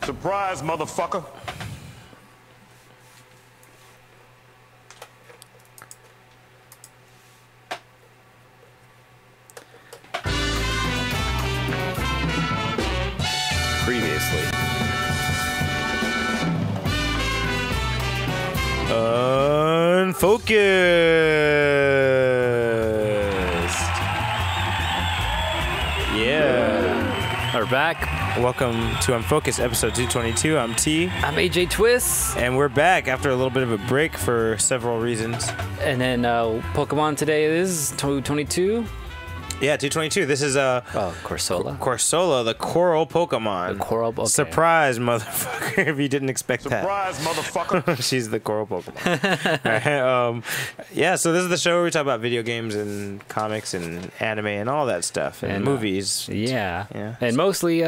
Surprise, motherfucker. Previously. Unfocused. Yeah. We're back. Welcome to Unfocused, episode 222. I'm T. I'm AJ Twist. And we're back after a little bit of a break for several reasons. And then Pokemon today is 222. Yeah, 222. This is Corsola. Corsola, the coral Pokemon. The coral. Okay. Surprise, motherfucker! If you didn't expect that. Surprise, motherfucker. She's the coral Pokemon. Right, yeah, so this is the show where we talk about video games and comics and anime and all that stuff and movies. Yeah. And mostly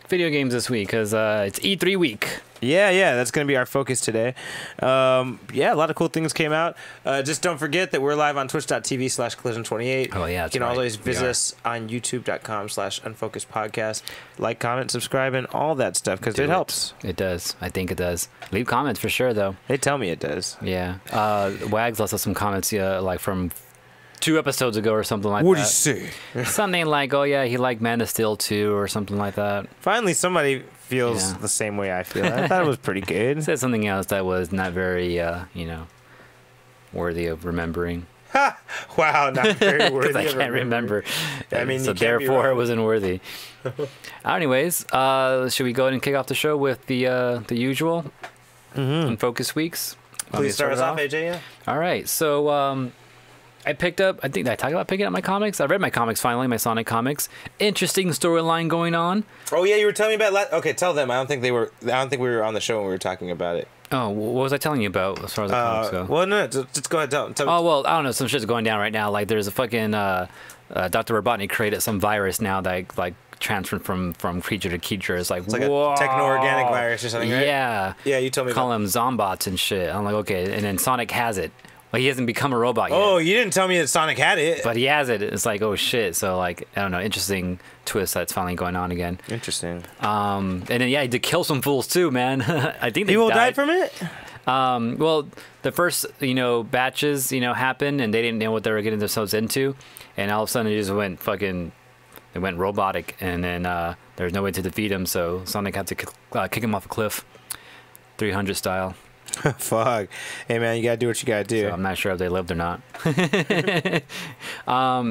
video games this week because it's E3 week. Yeah, that's going to be our focus today. A lot of cool things came out. Just don't forget that we're live on twitch.tv/collision28. Oh, yeah, You can always visit us on youtube.com/unfocusedpodcast. Like, comment, subscribe, and all that stuff because it helps. It does. I think it does. Leave comments for sure, though. They tell me it does. Yeah. Wags left us some comments like from 2 episodes ago or something like that. What did you say? Something like, oh, yeah, he liked Man of Steel 2 or something like that. Finally, somebody feels the same way I feel. I thought it was pretty good. Said something else that was not very, worthy of remembering. Wow, not very worthy. I can't remember. I mean, so therefore it wasn't worthy. Anyways, should we go ahead and kick off the show with the usual Unfocused weeks? Please start us off, AJ. Yeah. All right. So I picked up. I talked about picking up my comics. I read my comics finally, my Sonic comics. Interesting storyline going on. Oh yeah, you were telling me about. Okay, tell them. I don't think we were on the show when we were talking about it. Oh, what was I telling you about as far as the comics go? Well, no, just go ahead. Tell me. Oh well, I don't know. Some shit's going down right now. Like there's a fucking Dr. Robotnik created some virus now that like transferred from creature to creature. It's like a techno-organic virus or something, right? Yeah. Yeah, you told me. Call them zombots and shit. I'm like, okay, and then Sonic has it. Like he hasn't become a robot yet. Oh, you didn't tell me that Sonic had it. But he has it. It's like, oh shit. So like, I don't know, interesting twist that's finally going on again. Interesting. And then he did kill some fools too, man. I think they people died from it. Well, the first batches happened and they didn't know what they were getting themselves into, and all of a sudden it just went they went robotic, and then there's no way to defeat him. So Sonic had to kick him off a cliff, 300 style. Fuck. Hey man, you gotta do what you gotta do. So I'm not sure if they lived or not.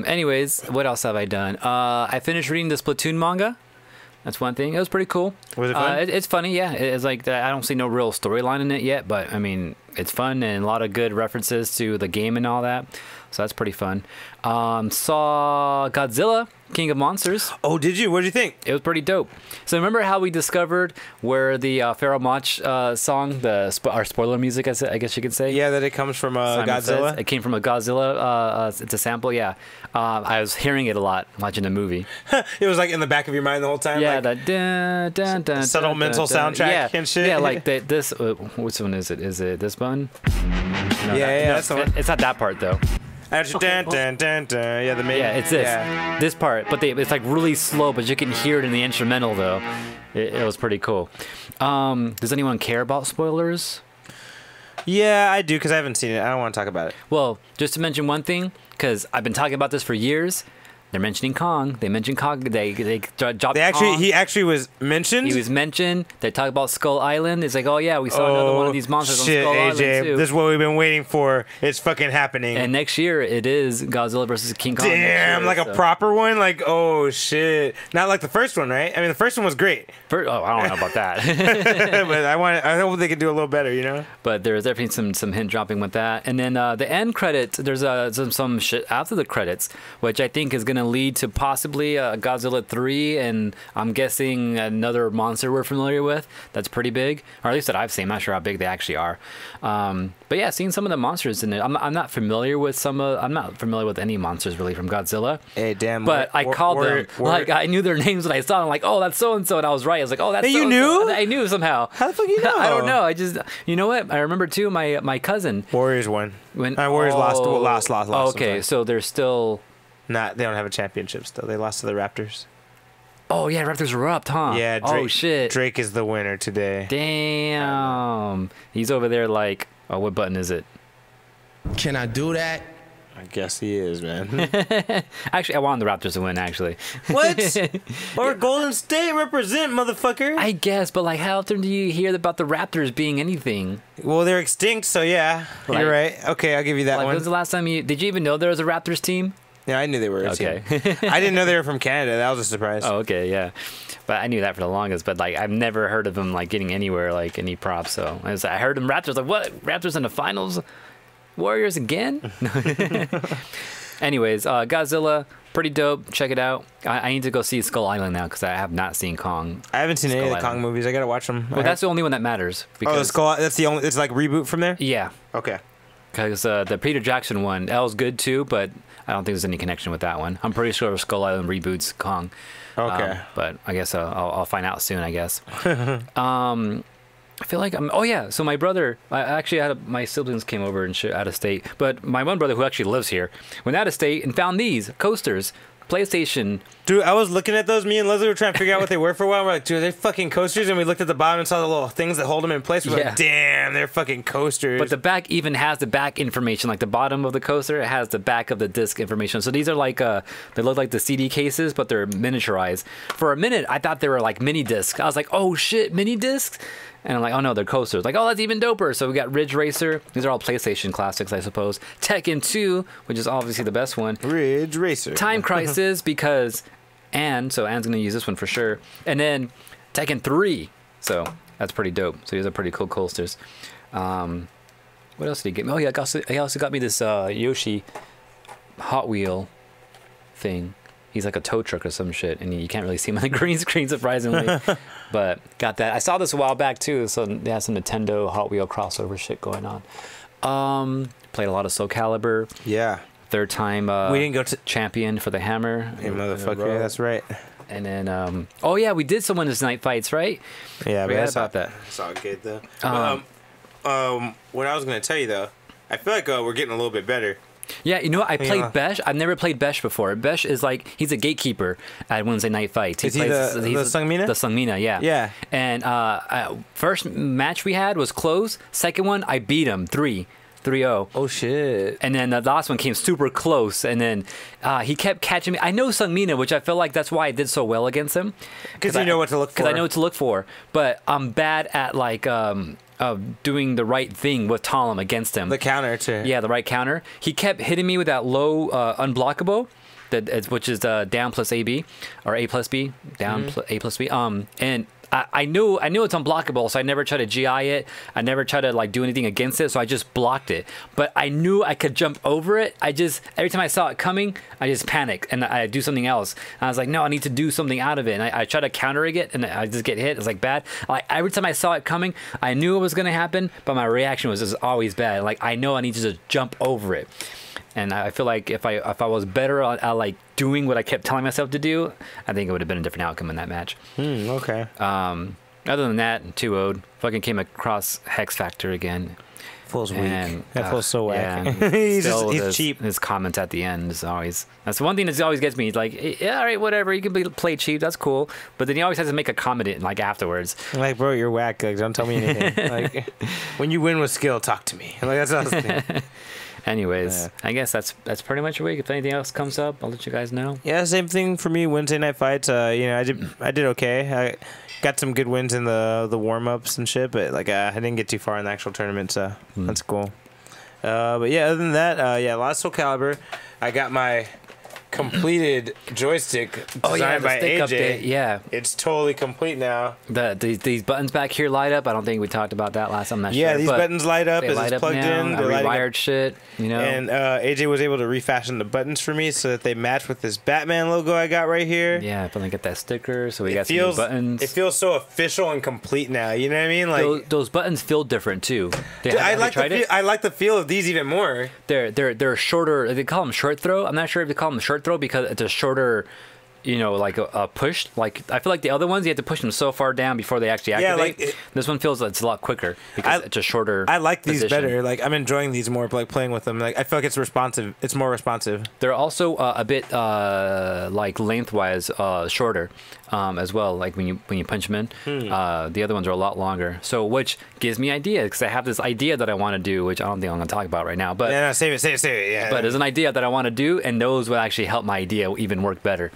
Anyways, what else have I done? I finished reading the Splatoon manga. That's one thing. It was pretty cool. Was it fun? It's funny, yeah. It's like I don't see no real storyline in it yet, but I mean, it's fun and a lot of good references to the game and all that. So that's pretty fun. Saw Godzilla, King of Monsters. Oh, did you? What did you think? It was pretty dope. So remember how we discovered where the Pharaoh Mach song, our spoiler music, I guess you could say? Yeah, that it comes from Godzilla. Says. It came from a Godzilla. It's a sample, yeah. I was hearing it a lot watching the movie. It was like in the back of your mind the whole time? Yeah, like, that dun, dun, dun, subtle dun, mental dun, soundtrack and shit? Yeah, like this. Which one is it? Is it this one? No, that's the one. It's not that part, though. Dun, dun, dun, dun. Yeah, the main. Yeah, it's this. Yeah. This part. But it's like really slow, but you can hear it in the instrumental, though. It was pretty cool. Does anyone care about spoilers? Yeah, I do, because I haven't seen it. I don't want to talk about it. Well, just to mention one thing, because I've been talking about this for years. They're mentioning Kong. They mentioned Kong. They dropped Kong. He actually was mentioned. He was mentioned. They talk about Skull Island. It's like, oh yeah, we saw another one of these monsters on Skull Island too. This is what we've been waiting for. It's fucking happening. And next year it is Godzilla versus King Kong. Damn, like a proper one. Like, oh shit, not like the first one, right? I mean, the first one was great. I don't know about that. But I hope they can do a little better, you know. But there's definitely some hint dropping with that. And then the end credits. There's some shit after the credits, which I think is gonna lead to possibly Godzilla 3, and I'm guessing another monster we're familiar with that's pretty big, or at least that I've seen. I'm not sure how big they actually are. But yeah, seeing some of the monsters in it. I'm not familiar with I'm not familiar with any monsters really from Godzilla. Hey, damn. But I called them. Like I knew their names when I saw them. Like, oh, that's so and so, and I was right. I was like, oh, that's. Hey, you knew? I knew somehow. How the fuck you know? I don't know. I just, you know what? I remember too. My cousin. Warriors won. Warriors lost. Okay, so they're still. They don't have a championship still. They lost to the Raptors. Oh yeah, Raptors are up, huh? Yeah. Drake, oh shit. Drake is the winner today. Damn. He's over there like, oh, what button is it? Can I do that? I guess he is, man. Actually, I want the Raptors to win. Actually. What? Or Golden State represent, motherfucker. I guess, but like, how often do you hear about the Raptors being anything? Well, they're extinct, so yeah. Like- You're right. Okay, I'll give you that Like, one. when was the last time did you even know there was a Raptors team? Yeah, I knew they were. Okay. I didn't know they were from Canada. That was a surprise. Oh, okay, yeah. But I knew that for the longest. But like, I've never heard of them like getting anywhere, like any props. So I heard them Raptors. Like, what? Raptors in the finals? Warriors again? Anyways, Godzilla, pretty dope. Check it out. I need to go see Skull Island now because I have not seen Kong. I haven't seen any of the Skull Kong Island. movies. I gotta watch them. Well, that's the only one that matters. Oh, Because, the Skull. That's the only. It's like reboot from there. yeah, Okay. because the Peter Jackson one, that was good too, but I don't think there's any connection with that one. I'm pretty sure Skull Island reboots Kong. Okay. But I guess I'll find out soon, I guess. I feel like oh yeah, so my brother, I actually had my siblings came over and shit out of state, but my one brother who actually lives here went out of state and found these coasters, PlayStation. Dude, I was looking at those. Me and Leslie were trying to figure out what they were for a while. We're like, dude, they're fucking coasters. And we looked at the bottom and saw the little things that hold them in place. We're Yeah. like, damn, they're fucking coasters. But the back even has the back information, like the bottom of the coaster, it has the back of the disc information. So these are like, they look like the CD cases, but they're miniaturized. For a minute, I thought they were like mini discs. I was like, oh shit, mini discs? And I'm like, oh no, they're coasters. Like, oh, that's even doper. So we got Ridge Racer. These are all PlayStation classics, I suppose. Tekken 2, which is obviously the best one. Ridge Racer. Time Crisis, because Anne's going to use this one for sure. And then Tekken 3. So that's pretty dope. So these are pretty cool coasters. What else did he get me? Oh, yeah, he also got me this Yoshi Hot Wheel thing. He's like a tow truck or some shit, and you can't really see him on the green screen, surprisingly. But got that. I saw this a while back, too, so they had some Nintendo Hot Wheel crossover shit going on. Played a lot of Soul Calibur. Yeah. Third time We didn't go to. champion for the hammer. Hey, motherfucker. That's right. And then, oh yeah, we did some Wednesday night fights, right? Yeah, Forgot about that. It's all good, though. What I was going to tell you, though, I feel like we're getting a little bit better. Yeah, you know what? I played Yeah. Besh. I've never played Besh before. Besh is like, he's a gatekeeper at Wednesday night fights. Is he the Sungmina? The Sungmina, yeah. Yeah. And first match we had was close. Second one, I beat him 3-0. Oh, shit. And then the last one came super close. And then he kept catching me. I know Sungmina, which I feel like that's why I did so well against him. Because you know what to look for. Because I know what to look for. But I'm bad at like doing the right thing with Talum against him. The counter, too. Yeah, the right counter. He kept hitting me with that low unblockable, which is down plus AB or A plus B, down A plus B. And I knew it's unblockable, so I never tried to GI it. I never tried to like do anything against it, so I just blocked it. But I knew I could jump over it. Every time I saw it coming, I just panicked and I do something else. And I was like, no, I need to do something out of it. And I try to counter it, and I just get hit. It's like bad. Like every time I saw it coming, I knew it was gonna happen, but my reaction was just always bad. Like I know I need to just jump over it. And I feel like if I was better at like doing what I kept telling myself to do, I think it would have been a different outcome in that match. Okay. Other than that, 2-0'd. Fucking came across Hex Factor again. Fool's weak. And, That fool's so whack. Yeah, he's his, cheap. His comments at the end is always... That's one thing that always gets me. He's like, yeah, all right, whatever. You can play cheap. That's cool. But then he always has to make a comment like afterwards. Like, bro, you're whack. Like, don't tell me anything. Like, when you win with skill, talk to me. Like, that's what I was thinking. Anyways, I guess that's pretty much your week. If anything else comes up, I'll let you guys know. Yeah, same thing for me. Wednesday night fights. I did okay. I got some good wins in the warm ups and shit, but like I didn't get too far in the actual tournament, so that's cool. But yeah, other than that, a lot of Soul Calibur. I got my completed joystick designed by stick AJ. update. Yeah, It's totally complete now. these buttons back here light up. I don't think we talked about that last time. I'm not Yeah, sure, these but buttons light up they as light it's up plugged now. in. I They're lighting up. rewired shit, you know. And AJ was able to refashion the buttons for me so that they match with this Batman logo I got right here. Yeah, finally get that sticker. So we It got feels, some new buttons. It feels so official and complete now. You know what I mean? Like those buttons feel different too. dude, I like the feel of these even more. They're shorter. They call them short throw. I'm not sure if they call them short throw because it's a shorter, you know, like a push. Like I feel like the other ones you have to push them so far down before they actually activate. like this one feels like it's a lot quicker because it's a shorter. I like these position. better. Like I'm enjoying these more. Like playing with them. Like I feel like it's responsive. It's more responsive. They're also a bit like lengthwise shorter. as well. Like when you punch them in, the other ones are a lot longer. So which gives me ideas because I have this idea that I want to do, which I don't think I'm gonna talk about right now. But yeah, no, save it. Yeah. But there's an idea that I want to do, and those would actually help my idea even work better.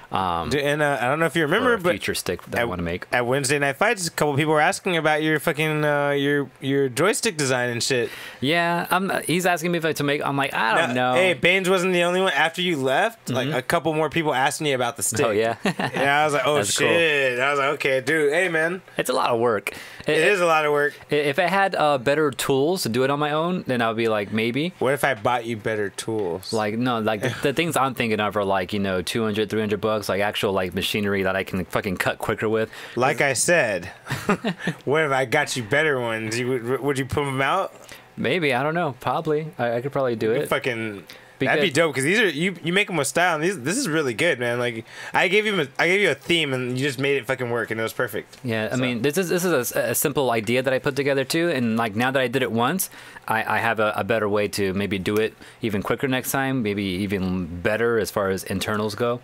And I don't know if you remember, but future stick that I want to make at Wednesday Night Fights, a couple people were asking about your fucking your joystick design and shit. Yeah, he's asking me if I to make. I'm like, I don't know. Hey, Baines wasn't the only one. After you left, like a couple more people asked me about the stick. Oh yeah. Yeah, I was like, oh That's shit. Cool. I was like, okay, dude. Hey man, it's a lot of work. It is a lot of work. If I had better tools to do it on my own, then I would be like, maybe. What if I bought you better tools? Like no, like the things I'm thinking of are like $200, $300, like actual like machinery that I can fucking cut quicker with. Like I said, what if I got you better ones? Would you put them out? Maybe, I don't know. Probably, I could probably do it. Fucking. That'd be dope because these are you make them with style. And this is really good, man. Like I gave you a theme and you just made it fucking work and it was perfect. Yeah, I mean this is a simple idea that I put together too, and like now that I did it once, I have a better way to maybe do it even quicker next time, maybe even better as far as internals go.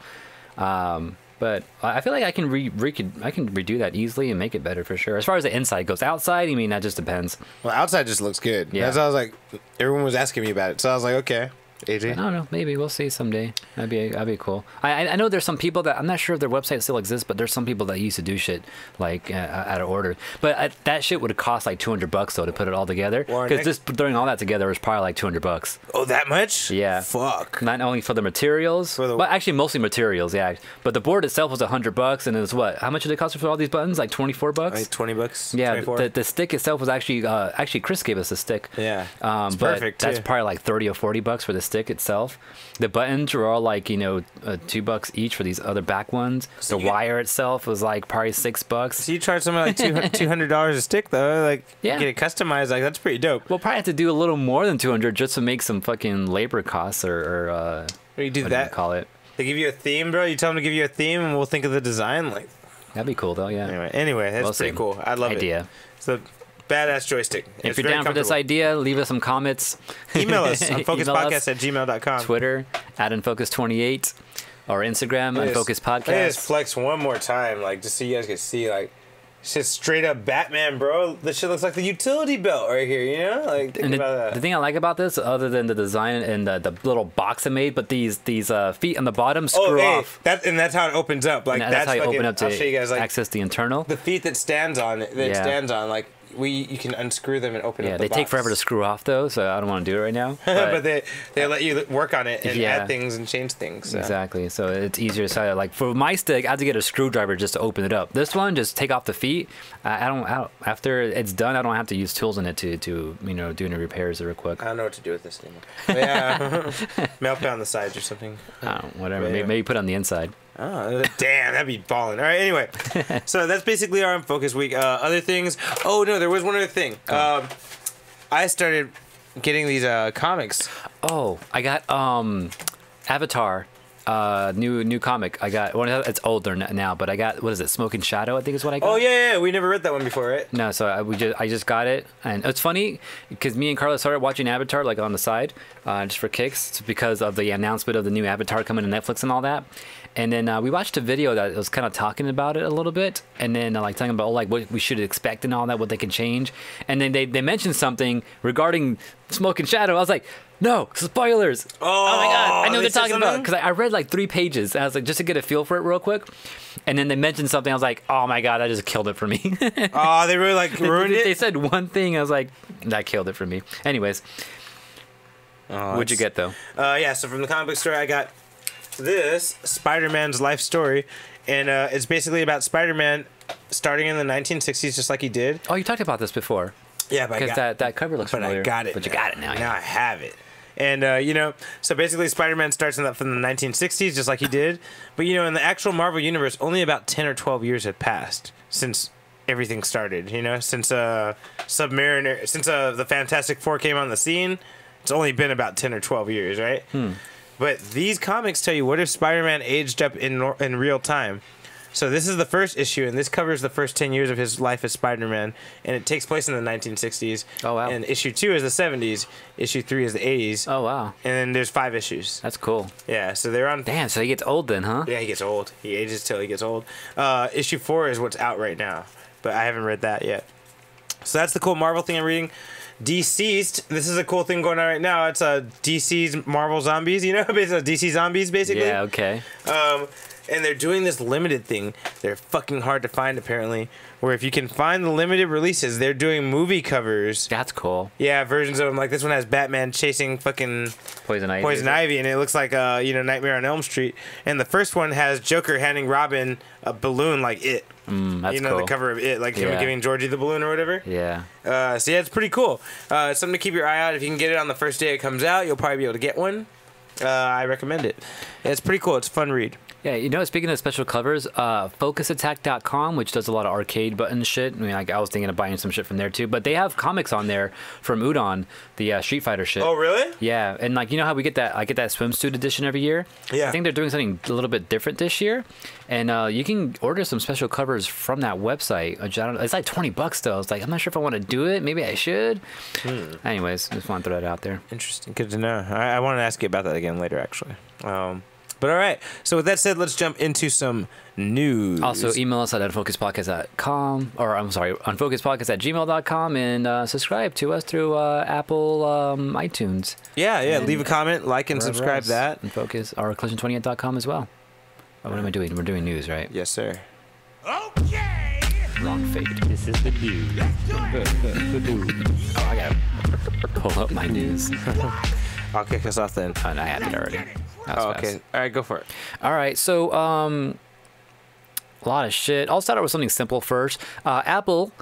But I feel like I can redo that easily and make it better for sure. As far as the inside goes, outside, I mean that just depends. Well, outside just looks good. Yeah, that's why I was like, everyone was asking me about it, so I was like, okay. AJ? I don't know. Maybe we'll see someday. That'd be cool. I know there's some people that I'm not sure if their website still exists, but there's some people that used to do shit like out of order. But that shit would have cost like $200 though to put it all together. Because just throwing all that together was probably like $200. Oh, that much? Yeah. Fuck. Not only for the materials, but actually mostly materials. Yeah. But the board itself was $100, and it was what? How much did it cost for all these buttons? Like $24. Like $20. Yeah. 24? The stick itself was actually Chris gave us a stick. Yeah. It's perfect. That's probably like $30 or $40 for the stick itself. The buttons were all like $2 each for these other back ones. The wire itself was like probably $6. So you charge something like $200 a stick though, like get it customized. Like that's pretty dope. We'll probably have to do a little more than $200 just to make some fucking labor costs or you do what that. Do you call it? They give you a theme, bro. You tell them to give you a theme, and we'll think of the design. Like that'd be cool though. Yeah. Anyway, that's pretty cool. I love it. So. Badass joystick. If you're down for this idea, leave us some comments. Email us on unfocusedpodcast@gmail.com. Twitter @unfocused28 or Instagram Unfocused Podcast. Let me just flex one more time, like just so you guys can see, like shit straight up Batman, bro. This shit looks like the utility belt right here, you know? Like think about that. The thing I like about this, other than the design and the little box I made, but these feet on the bottom screw off. That's how it opens up. Like that's how you open up to I'll show you guys, like, access the internal. The feet that stands on it. Like. You can unscrew them and open up the box. Yeah, they take forever to screw off though, so I don't want to do it right now. But they let you work on it and add things and change things. So. Exactly, so it's easier to set. Like for my stick, I had to get a screwdriver just to open it up. This one, just take off the feet. I don't after it's done, I don't have to use tools in it to do any repairs real quick. I don't know what to do with this anymore. But yeah, melt on the sides or something. Whatever. Maybe put it on the inside. Oh, damn, that'd be balling. All right, anyway. So that's basically our Unfocused week. Other things. Oh, no, there was one other thing. I started getting these comics. Oh, I got Avatar. New comic. I got it's older now, but I got, what is it, Smoke and Shadow, I think is what I got. Oh yeah, we never read that one before, right? No, so I just got it, and it's funny because me and Carla started watching Avatar like on the side, just for kicks. It's because of the announcement of the new Avatar coming to Netflix and all that. And then we watched a video that was kind of talking about it a little bit, and then like talking about like what we should expect and all that, what they can change. And then they mentioned something regarding Smoke and Shadow. I was like, no, spoilers. Oh my god, I know what they're talking about, because I read like 3 pages. And I was like, just to get a feel for it real quick. And then they mentioned something. I was like, oh my god, that just killed it for me. Oh, they really like ruined it? They said one thing. I was like, that killed it for me. Anyways, what'd you get though? Yeah, so from the comic book store, I got this Spider-Man's life story, and it's basically about Spider-Man starting in the 1960s, just like he did. Oh, you talked about this before. Yeah, but because that cover looks familiar. I got it. But you got it now. Now I have it. And so basically Spider-Man starts from the 1960s, just like he did. But in the actual Marvel universe, only about 10 or 12 years had passed since everything started. Since Submariner, since the Fantastic Four came on the scene, it's only been about 10 or 12 years, right? But these comics tell you, what if Spider-Man aged up in real time? So this is the first issue, and this covers the first 10 years of his life as Spider-Man, and it takes place in the 1960s. Oh, wow. And issue 2 is the 70s, issue 3 is the 80s. Oh, wow. And then there's 5 issues. That's cool. Yeah, so they're on... Damn, so he gets old then, huh? Yeah, he gets old. He ages till he gets old. Issue 4 is what's out right now, but I haven't read that yet. So that's the cool Marvel thing I'm reading. Deceased. This is a cool thing going on right now. It's DC's Marvel Zombies, you know? Basically, DC Zombies, basically. Yeah, okay. And they're doing this limited thing. They're fucking hard to find, apparently. Where if you can find the limited releases, they're doing movie covers. That's cool. Yeah, versions of them. Like this one has Batman chasing fucking Poison Ivy, and it looks like Nightmare on Elm Street. And the first one has Joker handing Robin a balloon like It. That's cool. The cool. cover of It, like him giving Georgie the balloon or whatever. Yeah. So yeah, it's pretty cool. It's something to keep your eye out. If you can get it on the first day it comes out, you'll probably be able to get one. I recommend it. It's pretty cool. It's a fun read. Yeah, you know, speaking of special covers, FocusAttack.com, which does a lot of arcade button shit. I mean, I was thinking of buying some shit from there too, but they have comics on there from Udon, the Street Fighter shit. Oh, really? Yeah, and like, you know how we get that? I get that swimsuit edition every year. Yeah. I think they're doing something a little bit different this year, and you can order some special covers from that website. Which I don't, it's like $20 though. It's like I'm not sure if I want to do it. Maybe I should. Anyways, just want to throw that out there. Interesting. Good to know. I want to ask you about that again later, actually. But all right. So with that said, let's jump into some news. Also, email us at unfocusedpodcast.com, or I'm sorry, unfocusedpodcast@gmail.com, and subscribe to us through Apple iTunes. Yeah. And Leave a comment, like, and wherever subscribe else. that. And focus, or collision28.com as well. Oh, what am I doing? We're doing news, right? Yes, sir. Okay. Wrong fade. This is the news. Oh, I gotta pull up my news. I'll kick us off then. And I had it already. That was Okay. fast. All right, go for it. All right, so a lot of shit. I'll start out with something simple first. Apple,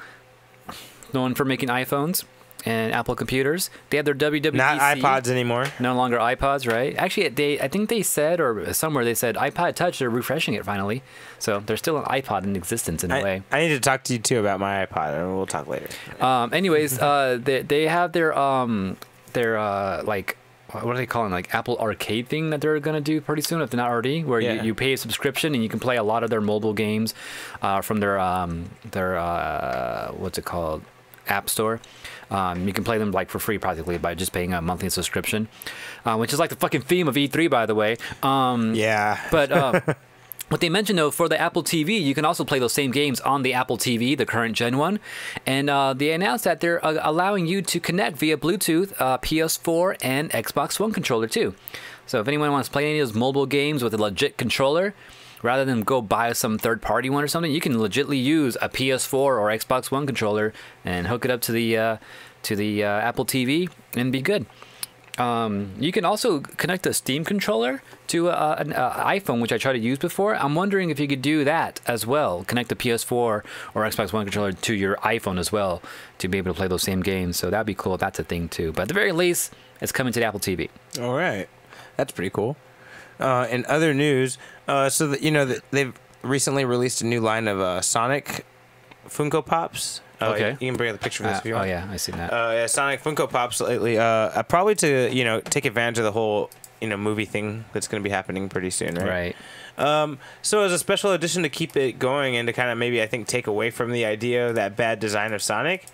known for making iPhones and Apple computers, they have their WWDC. Not iPods anymore. No longer iPods, right? Actually, I think they said, or somewhere they said iPod Touch. They're refreshing it finally, so there's still an iPod in existence in a way. I need to talk to you too about my iPod, and we'll talk later. Anyways, they have their like, what are they calling, like Apple Arcade thing that they're gonna do pretty soon, if they're not already, where you pay a subscription and you can play a lot of their mobile games from their what's it called, App Store. You can play them like for free practically by just paying a monthly subscription, which is like the fucking theme of E3, by the way. Yeah. But what they mentioned, though, for the Apple TV, you can also play those same games on the Apple TV, the current Gen 1. And they announced that they're allowing you to connect via Bluetooth PS4 and Xbox One controller, too. So if anyone wants to play any of those mobile games with a legit controller, rather than go buy some third-party one or something, you can legitly use a PS4 or Xbox One controller and hook it up to the Apple TV and be good. You can also connect a Steam controller to an iPhone, which I tried to use before. I'm wondering if you could do that as well. Connect the PS4 or Xbox One controller to your iPhone as well to be able to play those same games. So that'd be cool. That's a thing too. But at the very least, it's coming to the Apple TV. All right. That's pretty cool. In other news, they've recently released a new line of Sonic Funko Pops. Okay. You can bring up the picture of this if you want. Oh yeah, I seen that. Sonic Funko Pops lately. Probably to take advantage of the whole movie thing that's going to be happening pretty soon, right? Right. So as a special edition to keep it going and to kind of maybe I think take away from the idea of that bad design of Sonic,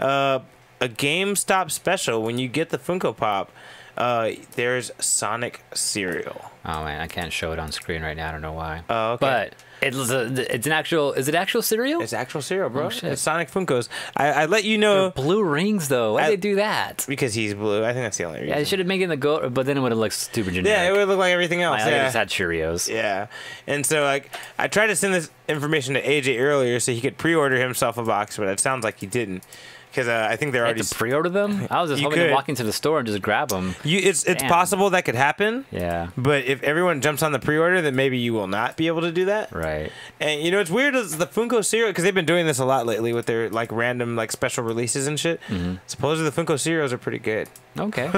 a GameStop special when you get the Funko Pop. There's Sonic cereal. Oh man, I can't show it on screen right now. I don't know why. Oh, okay. But it's an actual. Is it actual cereal? It's actual cereal, bro. Oh, shit. It's Sonic Funkos. I let you know Blue rings though. Why'd they do that? because he's blue. I think that's the only reason. Yeah, they should have made it in the goat, but then it would have looked super generic. Yeah, it would look like everything else. I Yeah. just had Cheerios. Yeah. And so I tried to send this information to AJ earlier so he could pre-order himself a box, but it sounds like he didn't. Because I think they're I already. had to pre-order them. I was just You hoping to could. walk into the store and just grab them. It's Damn. possible that could happen. Yeah. But if everyone jumps on the pre-order, then maybe you will not be able to do that. Right. And it's weird is the Funko cereal because they've been doing this a lot lately with their random special releases and shit. Mm-hmm. Supposedly the Funko cereals are pretty good. Okay.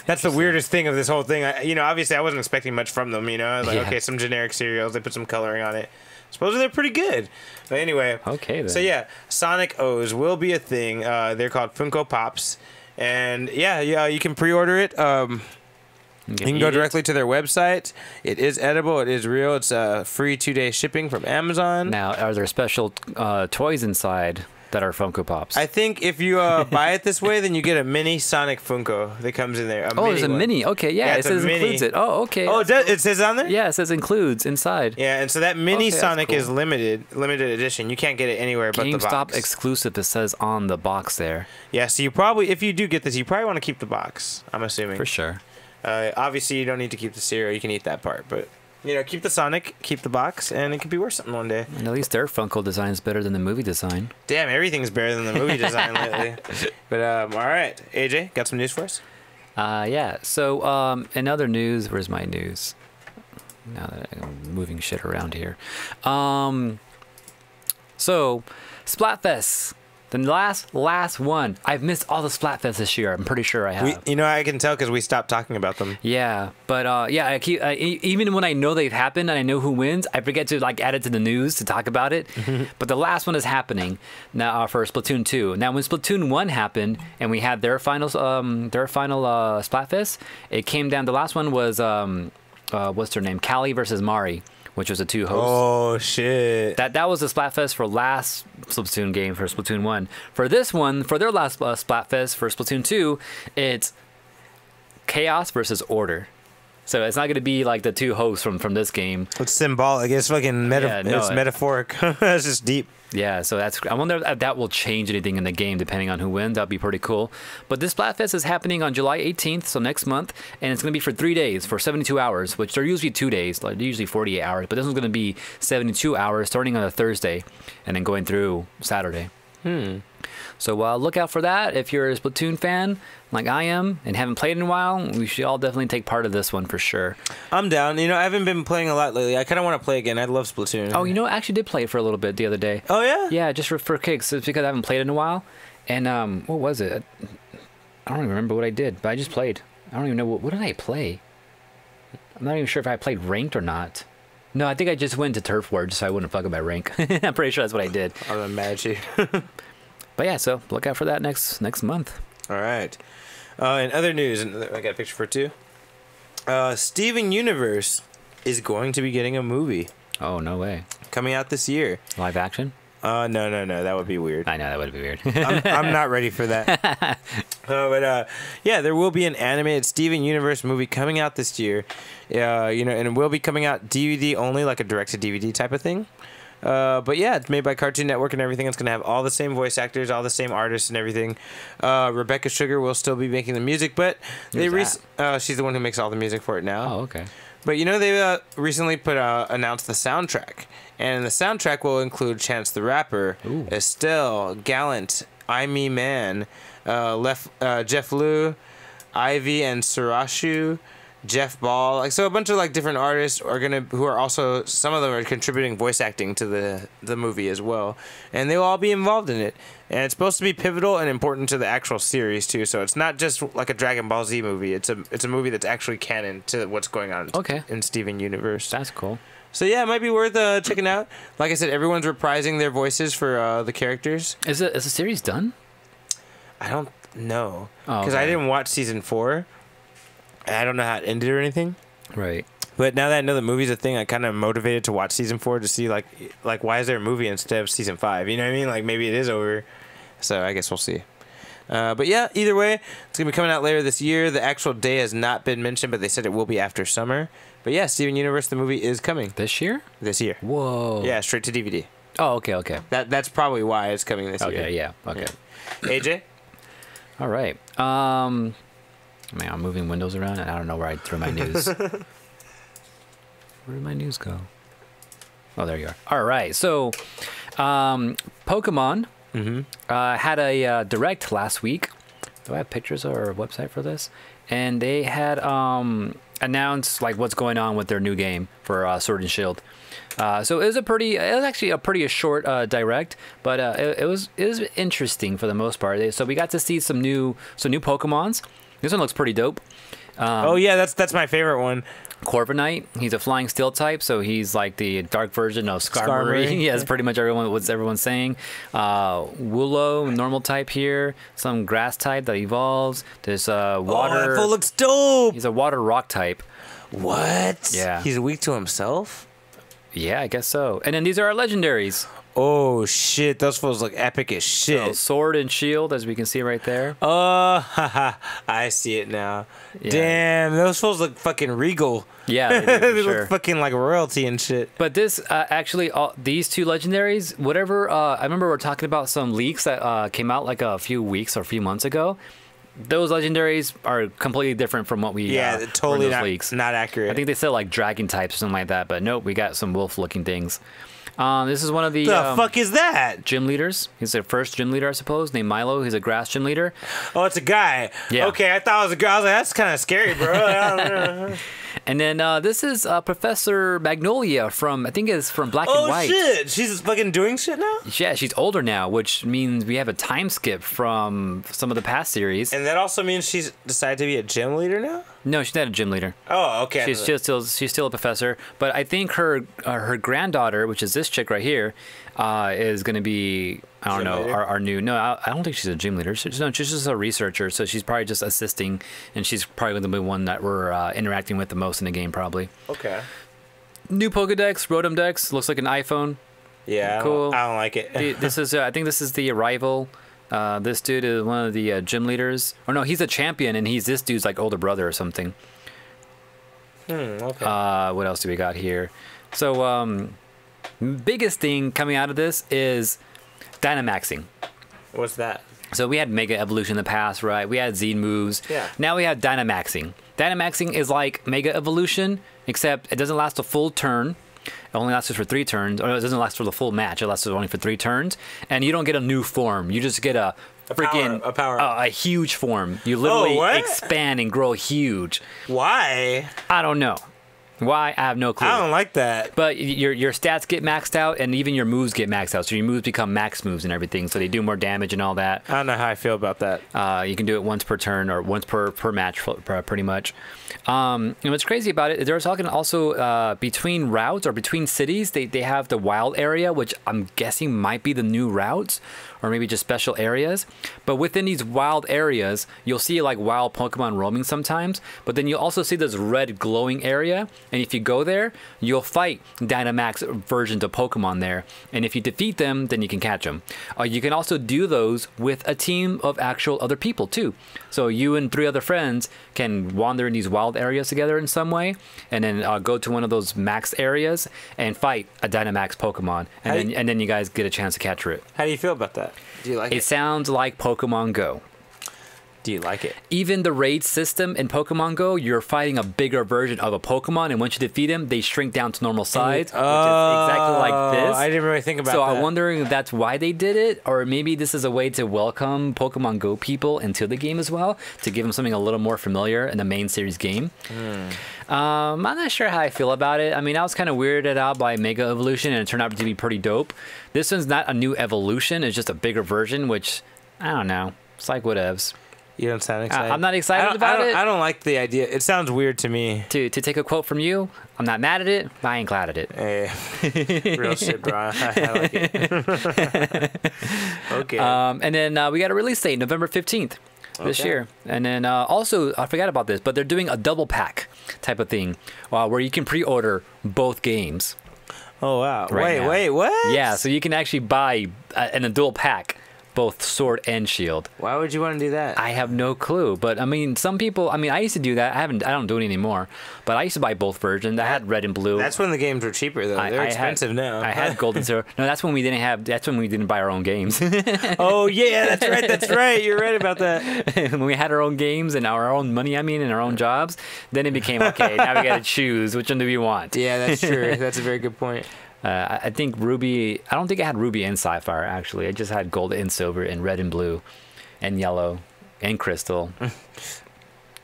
That's the weirdest thing of this whole thing. Obviously I wasn't expecting much from them. I was like, Yeah. okay, some generic cereals. They put some coloring on it. Supposedly they're pretty good. But anyway. Okay, then. So yeah, Sonic O's will be a thing. They're called Funko Pops. And yeah, you can pre-order it. You can go directly to their website. It is edible. It is real. It's free 2-day shipping from Amazon. Now, are there special toys inside that are Funko Pops? I think if you buy it this way, then you get a mini Sonic Funko that comes in there. There's a mini. Okay, yeah, it says includes it. Oh, okay. Oh, it says on there? Yeah, it says includes inside. Yeah, and so that mini Sonic is limited edition. You can't get it anywhere but the box. GameStop exclusive, it says on the box there. Yeah, so you probably, if you do get this, you probably want to keep the box, I'm assuming. For sure. Obviously, you don't need to keep the cereal. You can eat that part, but... keep the Sonic, keep the box, and it could be worth something one day. And at least their Funko design is better than the movie design. Damn, everything's better than the movie design lately. But, all right. AJ, got some news for us? Yeah. So, in other news, where's my news? Now that I'm moving shit around here. So, Splatfest. The last one. I've missed all the Splatfests this year. I'm pretty sure I have. I can tell because we stopped talking about them. Yeah, but I keep even when I know they've happened and I know who wins, I forget to add it to the news to talk about it. But the last one is happening now for Splatoon 2. Now, when Splatoon 1 happened and we had their final Splatfest, it came down. The last one was what's their name? Callie versus Mari, which was the two hosts. Oh shit! That was the Splatfest for last Splatoon game for Splatoon 1. For this one, for their last Splatfest for Splatoon 2, it's Chaos versus Order. So it's not going to be like the two hosts from this game. It's symbolic. It's fucking it's metaphoric. It's just deep. Yeah, so I wonder if that will change anything in the game depending on who wins. That'd be pretty cool. But this Splatfest is happening on July 18th, so next month, and it's going to be for 3 days, for 72 hours, which they're usually 2 days, like they're usually 48 hours. But this one's going to be 72 hours, starting on a Thursday, and then going through Saturday. So look out for that. If you're a Splatoon fan, like I am, and haven't played in a while, we should all definitely take part of this one for sure. I'm down. I haven't been playing a lot lately. I kind of want to play again. I love Splatoon. Oh, I actually did play it for a little bit the other day. Oh, yeah? Yeah, just for kicks. It's because I haven't played in a while. And what was it? I don't even remember what I did, but I just played. I don't even know. What did I play? I'm not even sure if I played ranked or not. No, I think I just went to Turf War just so I wouldn't fuck up my rank. I'm pretty sure that's what I did. I'm mad at you. But yeah, so look out for that next month. All right. In other news, and I got a picture for it too. Steven Universe is going to be getting a movie. Oh, no way. Coming out this year. Live action? No. That would be weird. I know, that would be weird. I'm not ready for that. But there will be an animated Steven Universe movie coming out this year. And it will be coming out DVD only, like a direct-to-DVD type of thing. But yeah, it's made by Cartoon Network and everything. It's going to have all the same voice actors, all the same artists and everything. Rebecca Sugar will still be making the music, but she's the one who makes all the music for it now. Oh, okay. But they recently announced the soundtrack. And the soundtrack will include Chance the Rapper, Ooh. Estelle, Gallant, I Me Man, Jeff Liu, Ivy and Surashu, Jeff Ball, so a bunch of different artists who are also, some of them are contributing voice acting to the movie as well, and they will all be involved in it. And it's supposed to be pivotal and important to the actual series too. So it's not just like a Dragon Ball Z movie. It's a movie that's actually canon to what's going on in Steven Universe. That's cool. So yeah, it might be worth checking out. Like I said, everyone's reprising their voices for the characters. Is the series done? I don't know because I didn't watch season 4. I don't know how it ended or anything. Right. But now that I know the movie's a thing, I'm kind of motivated to watch season 4 to see like why is there a movie instead of season 5? You know what I mean? Like maybe it is over. So I guess we'll see. But yeah, either way, it's gonna be coming out later this year. The actual day has not been mentioned, but they said it will be after summer. But yeah, Steven Universe the movie is coming this year. This year. Whoa. Yeah, straight to DVD. Oh, okay. That's probably why it's coming this year. Okay, yeah. Okay. Yeah. AJ. All right. Man, I'm moving windows around and I don't know where I threw my news. Where did my news go? Oh, there you are. All right. So, Pokemon had a direct last week. Do I have pictures or a website for this? And they had announced what's going on with their new game for Sword and Shield. So it was actually a pretty short direct, but it was interesting for the most part. So we got to see some new Pokemons. This one looks pretty dope. Oh yeah, that's my favorite one. Corviknight, he's a flying steel type, so he's like the dark version of Skarmory. Yeah, that's pretty much what everyone's saying. Woolo, normal type here. Some grass type that evolves. There's water. Oh, that fool looks dope. He's a water rock type. What? Yeah. He's weak to himself? Yeah, I guess so. And then these are our legendaries. Oh shit, those fools look epic as shit. So, sword and shield, as we can see right there. Oh, haha, I see it now. Yeah. Damn, those fools look fucking regal. Yeah, they do, They for look sure. fucking like royalty and shit. But this actually, these two legendaries, whatever. I remember we were talking about some leaks that came out like a few weeks or a few months ago. Those legendaries are completely different from what we Yeah, were totally in those not, leaks. not accurate. I think they said like dragon types or something like that, but nope, we got some wolf-looking things. This is one of the fuck is that? gym leaders. He's their first gym leader, I suppose, named Milo. He's a grass gym leader. Oh, it's a guy. Yeah. Okay, I thought it was a girl. I was like, that's kind of scary, bro. And then this is Professor Magnolia from, I think it's from Black and Oh White. shit, she's fucking doing shit now? Yeah, she's older now, which means we have a time skip from some of the past series. And that also means she's decided to be a gym leader now? No, she's not a gym leader. Oh, okay. She's still a professor, but I think her granddaughter, which is this chick right here, is going to be Gym leader? our new. No, I don't think she's a gym leader. She's just a researcher, so she's probably just assisting, and she's probably going to be one that we're interacting with the most in the game, probably. Okay. New Pokedex, Rotom Dex, looks like an iPhone. Yeah, Cool. I don't like it. This is I think this is the arrival. This dude is one of the gym leaders. Or no, he's a champion, and he's this dude's like older brother or something. Okay. What else do we got here? So, biggest thing coming out of this is Dynamaxing. What's that? So we had Mega Evolution in the past, right? We had Z moves. Yeah. Now we have Dynamaxing. Dynamaxing is like Mega Evolution, except it doesn't last a full turn. It only lasts for 3 turns, or it doesn't last for the full match. It lasts only for 3 turns, and you don't get a new form. You just get a freaking power. a huge form. You literally what? expand and grow huge. Why? I don't know why. I have no clue. I don't like that. But your stats get maxed out, and even your moves get maxed out. So your moves become max moves and everything. So they do more damage and all that. I don't know how I feel about that. You can do it once per turn or once per match, pretty much. And what's crazy about it, they're talking also between routes or between cities, they have the wild area, which I'm guessing might be the new routes or maybe just special areas. But within these wild areas, you'll see like wild Pokemon roaming sometimes, but then you'll also see this red glowing area. And if you go there, you'll fight Dynamax versions of Pokemon there. And if you defeat them, then you can catch them. You can also do those with a team of actual other people too. So you and 3 other friends can wander in these wild areas together in some way, and then go to one of those max areas and fight a Dynamax Pokemon. And then you guys get a chance to capture it. How do you feel about that? Do you like It it? sounds like Pokemon Go. Do you like it? Even the raid system in Pokemon Go, you're fighting a bigger version of a Pokemon, and once you defeat him, they shrink down to normal size, which is exactly like this. I didn't really think about So that. I'm wondering if that's why they did it, or maybe this is a way to welcome Pokemon Go people into the game as well, to give them something a little more familiar in the main series game. I'm not sure how I feel about it. I mean, I was kind of weirded out by Mega Evolution, and it turned out to be pretty dope. This one's not a new evolution; it's just a bigger version, which I don't know. It's like whatevs. You don't sound excited. I'm not excited about it. I don't like the idea. It sounds weird to me. To take a quote from you, I'm not mad at it, but I ain't glad at it. Hey, real shit, bro. I like it. Okay. And then we got a release date, November 15th this Okay. year. And then also, I forgot about this, but they're doing a double pack type of thing where you can pre-order both games. Oh wow! right now. Wait, what? Yeah, so you can actually buy in a dual pack both sword and shield. Why would you want to do that? I have no clue, but I mean, some people. I mean, I used to do that. I don't do it anymore. But I used to buy both versions. I had red and blue. That's when the games were cheaper, though. They're expensive now. I had gold and silver. No, that's when we didn't have. That's when we didn't buy our own games. Oh yeah, that's right. That's right. You're right about that. When we had our own games and our own money, and our own jobs, then it became okay. Now we got to choose which one do we want. Yeah, that's true. That's a very good point. I think Ruby. I don't think I had Ruby and Sapphire actually. I just had gold and silver and red and blue, and yellow, and crystal.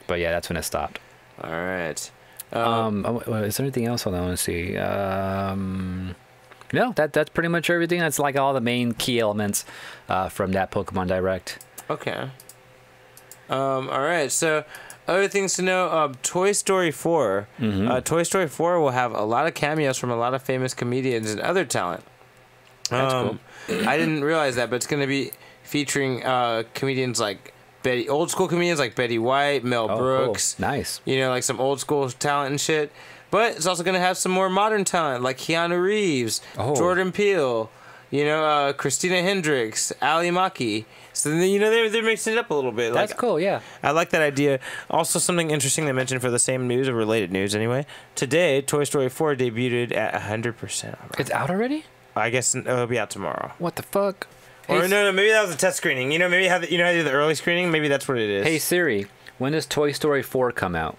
But yeah, that's when it stopped. All right. Is there anything else I want to see? No, that's pretty much everything. That's like all the main key elements from that Pokemon Direct. Okay. All right. So, Other things to know, Toy Story 4. Toy Story 4 will have a lot of cameos from a lot of famous comedians and other talent. That's cool. I didn't realize that, but it's going to be featuring comedians like old school comedians like Betty White, Mel Brooks. Cool. Nice. You know, like some old school talent and shit. But it's also going to have some more modern talent like Keanu Reeves, Jordan Peele, you know, Christina Hendricks, Ali Maki. So, you know, they're mixing it up a little bit. That's cool, yeah. I like that idea. Also, something interesting they mentioned for the same news, or related news anyway. Today, Toy Story 4 debuted at 100%. It's out already? I guess it'll be out tomorrow. What the fuck? Or no, maybe that was a test screening. You know, maybe how you do the early screening? Maybe that's what it is. Hey Siri, when does Toy Story 4 come out?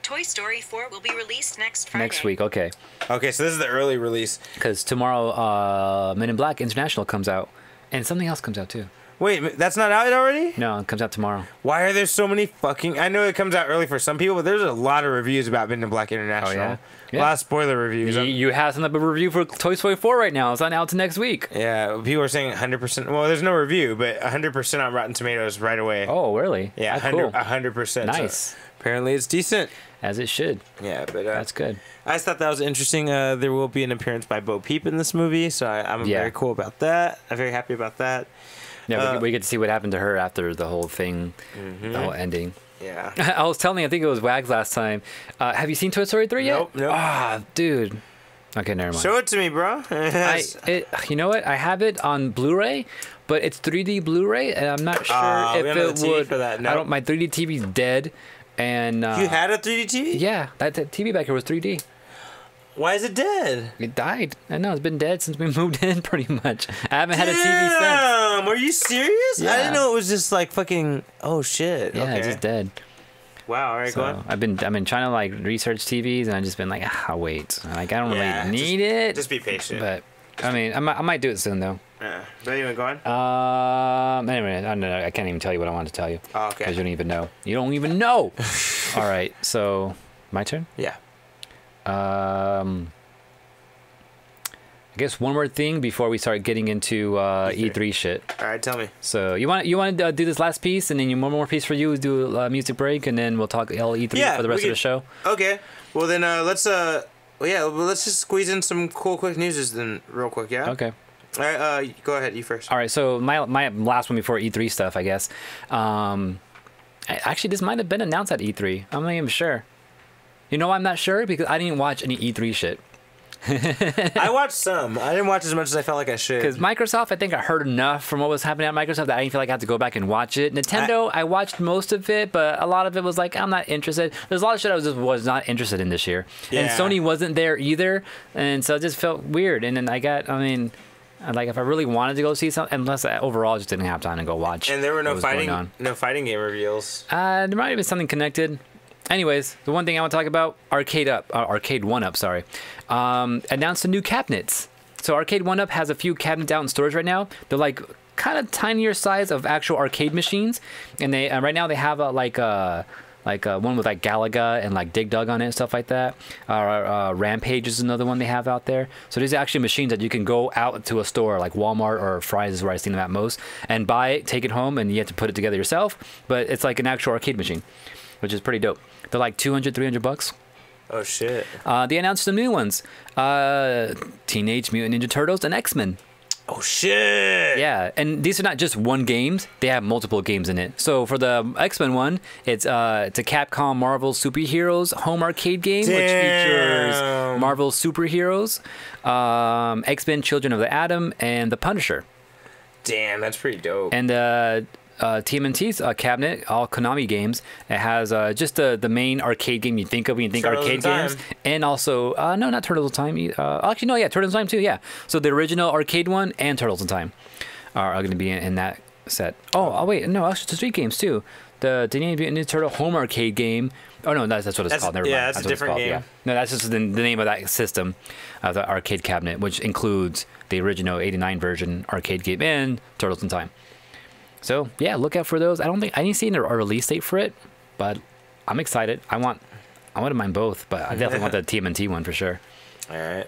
Toy Story 4 will be released next Friday. Next week, okay. Okay, so this is the early release. Because tomorrow, Men in Black International comes out. And something else comes out too. Wait, that's not out already? No, it comes out tomorrow. Why are there so many fucking... I know it comes out early for some people, but there's a lot of reviews about Men in Black International. Oh, yeah? A lot of spoiler reviews. You have some type of review for Toy Story 4 right now. It's not out to next week. Yeah, people are saying 100%. Well, there's no review, but 100% on Rotten Tomatoes right away. Oh, really? Yeah, That's cool. 100%. Nice. So apparently it's decent. As it should. Yeah, but... That's good. I just thought that was interesting. There will be an appearance by Bo Peep in this movie, so I'm very cool about that. I'm very happy about that. Yeah, we get to see what happened to her after the whole thing, the whole ending. Yeah. I was telling, I think it was Wags last time. Have you seen Toy Story 3 yet? Nope. Ah, dude. Okay, never mind. Show it to me, bro. You know what? I have it on Blu-ray, but it's 3D Blu-ray, and I'm not sure if it would. For that. No. I don't. My 3D TV's dead, and you had a 3D TV? Yeah, that TV back here was 3D. Why is it dead? It died. I know, it's been dead since we moved in, pretty much. I haven't had a TV since. Damn, are you serious? Yeah. I didn't know it was just like fucking. Oh shit. Yeah, okay. it's just dead. Wow. All right, go on. I've been trying to like research TVs, and I've just been like, I'll wait. Like I don't really need it. Just be patient. But I mean, I might do it soon though. But anyway, go on. Anyway, I don't know. I can't even tell you what I want to tell you. Oh, okay. Because you don't even know. You don't even know. All right. So my turn. Yeah. I guess one more thing before we start getting into E3 shit. All right, tell me. So you want to do this last piece, and then one more piece for you, do a music break, and then we'll talk E3 for the rest of the show. Okay. Well then, let's just squeeze in some cool quick news then real quick. Yeah. Okay. All right. Go ahead. You first. All right. So my last one before E3 stuff, I guess. Actually, this might have been announced at E3. I'm not even sure. You know, I'm not sure because I didn't watch any E3 shit. I watched some. I didn't watch as much as I felt like I should. Because Microsoft, I think I heard enough from what was happening at Microsoft that I didn't feel like I had to go back and watch it. Nintendo, I watched most of it, but a lot of it was like, I'm not interested. There's a lot of shit I was not interested in this year. Yeah. And Sony wasn't there either. And so it just felt weird. And then like if I really wanted to go see something, unless I overall just didn't have time to go watch. And there were no fighting game reveals. There might have been something connected. Anyways, the one thing I want to talk about, Arcade 1-Up, sorry, announced some new cabinets. So Arcade 1-Up has a few cabinets out in stores right now. They're like kind of tinier size of actual arcade machines, and they right now they have one with like Galaga and like Dig Dug on it and stuff like that. Rampage is another one they have out there. So these are actually machines that you can go out to a store like Walmart or Fry's is where I've seen them at most, and buy it, take it home, and you have to put it together yourself. But it's like an actual arcade machine, which is pretty dope. They're like $200-$300. Oh shit! They announced some new ones: Teenage Mutant Ninja Turtles and X-Men. Oh shit! Yeah, and these are not just one games; they have multiple games in it. So for the X-Men one, it's a Capcom Marvel Superheroes home arcade game, which features Marvel superheroes, X-Men Children of the Atom, and the Punisher. Damn, that's pretty dope. And TMNT's cabinet, all Konami games. It has just the main arcade game you think of when you think Turtles arcade in Time. games, and also no, not Turtles in Time. Actually, no, yeah, Turtles in Time too. Yeah, so the original arcade one and Turtles in Time are going to be in that set. Oh, wait, no, actually, the Street games too. The Teenage Mutant Ninja Turtle home arcade game. Oh no, that's what it's called. Never mind. Yeah, that's a different game. Yeah. No, that's just the name of that system, of the arcade cabinet, which includes the original '89 version arcade game and Turtles in Time. So yeah, look out for those. I didn't see a release date for it, but I'm excited. I wouldn't mind both, but I definitely want the TMNT one for sure. All right.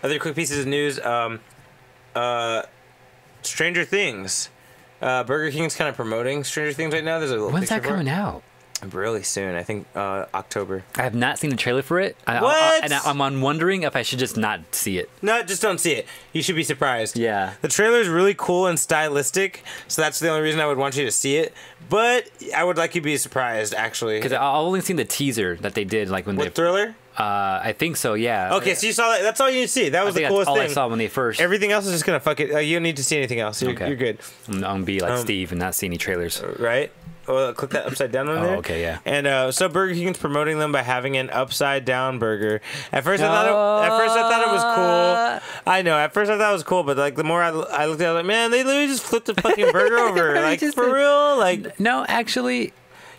Other quick pieces of news. Stranger Things. Burger King's kind of promoting Stranger Things right now. There's a little When's that picture for coming it. out? Really soon. I think October. I have not seen the trailer for it. What? I'm wondering if I should just not see it. No, just don't see it. You should be surprised. Yeah. The trailer is really cool and stylistic, so that's the only reason I would want you to see it. But I would like you to be surprised, actually. Because I've only seen the teaser that they did, like when What, they. Thriller? I think so. Yeah. Okay, so you saw that. That's all you need to see. That was the coolest all thing. I saw when they first. Everything else is just gonna fuck it. You don't need to see anything else. You're good. I'm gonna be like Steve and not see any trailers. Right? Well, click that upside down on there. Oh, okay, yeah. And so Burger King's promoting them by having an upside down burger. At first I thought it was cool. I know. At first I thought it was cool, but like the more I looked at it, I was like, man, they literally just flipped the fucking burger over. Like for real? Like no, actually.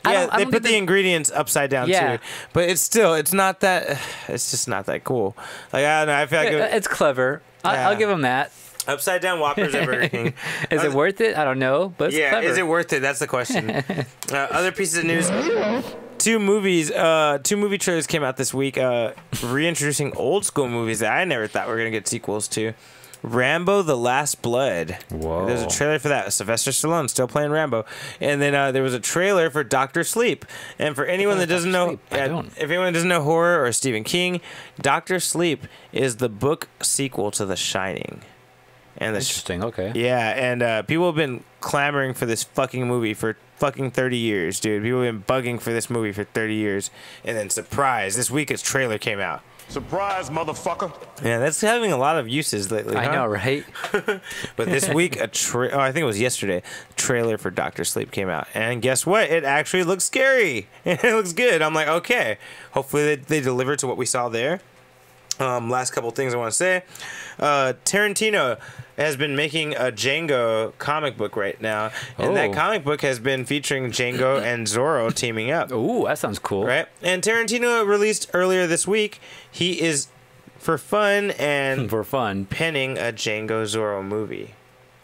yeah, they put the ingredients upside down too. But it's not that. It's just not that cool. Like I don't know. I feel like it's clever. I'll give them that. Upside down Whoppers at Burger King. Is it worth it? I don't know, but it's clever. Is it worth it? That's the question. Other pieces of news. Two movie trailers came out this week, reintroducing old school movies that I never thought were gonna get sequels to. Rambo: The Last Blood. Whoa. There's a trailer for that. Sylvester Stallone still playing Rambo. And then there was a trailer for Doctor Sleep. And for anyone that doesn't know, if anyone doesn't know horror or Stephen King, Doctor Sleep is the book sequel to The Shining. And Interesting. Okay. Yeah, and people have been clamoring for this fucking movie for fucking 30 years, dude. People have been bugging for this movie for 30 years. And then surprise, this week its trailer came out. Surprise, motherfucker. Yeah, that's having a lot of uses lately. I know, right? But this week, I think it was yesterday, a trailer for Doctor Sleep came out. And guess what? It actually looks scary. It looks good. I'm like, okay. Hopefully they deliver to what we saw there. Last couple things I want to say. Tarantino has been making a Django comic book right now. And that comic book has been featuring Django and Zorro teaming up. Ooh, that sounds cool. Right? And Tarantino released earlier this week, he is, for fun and penning a Django Zorro movie.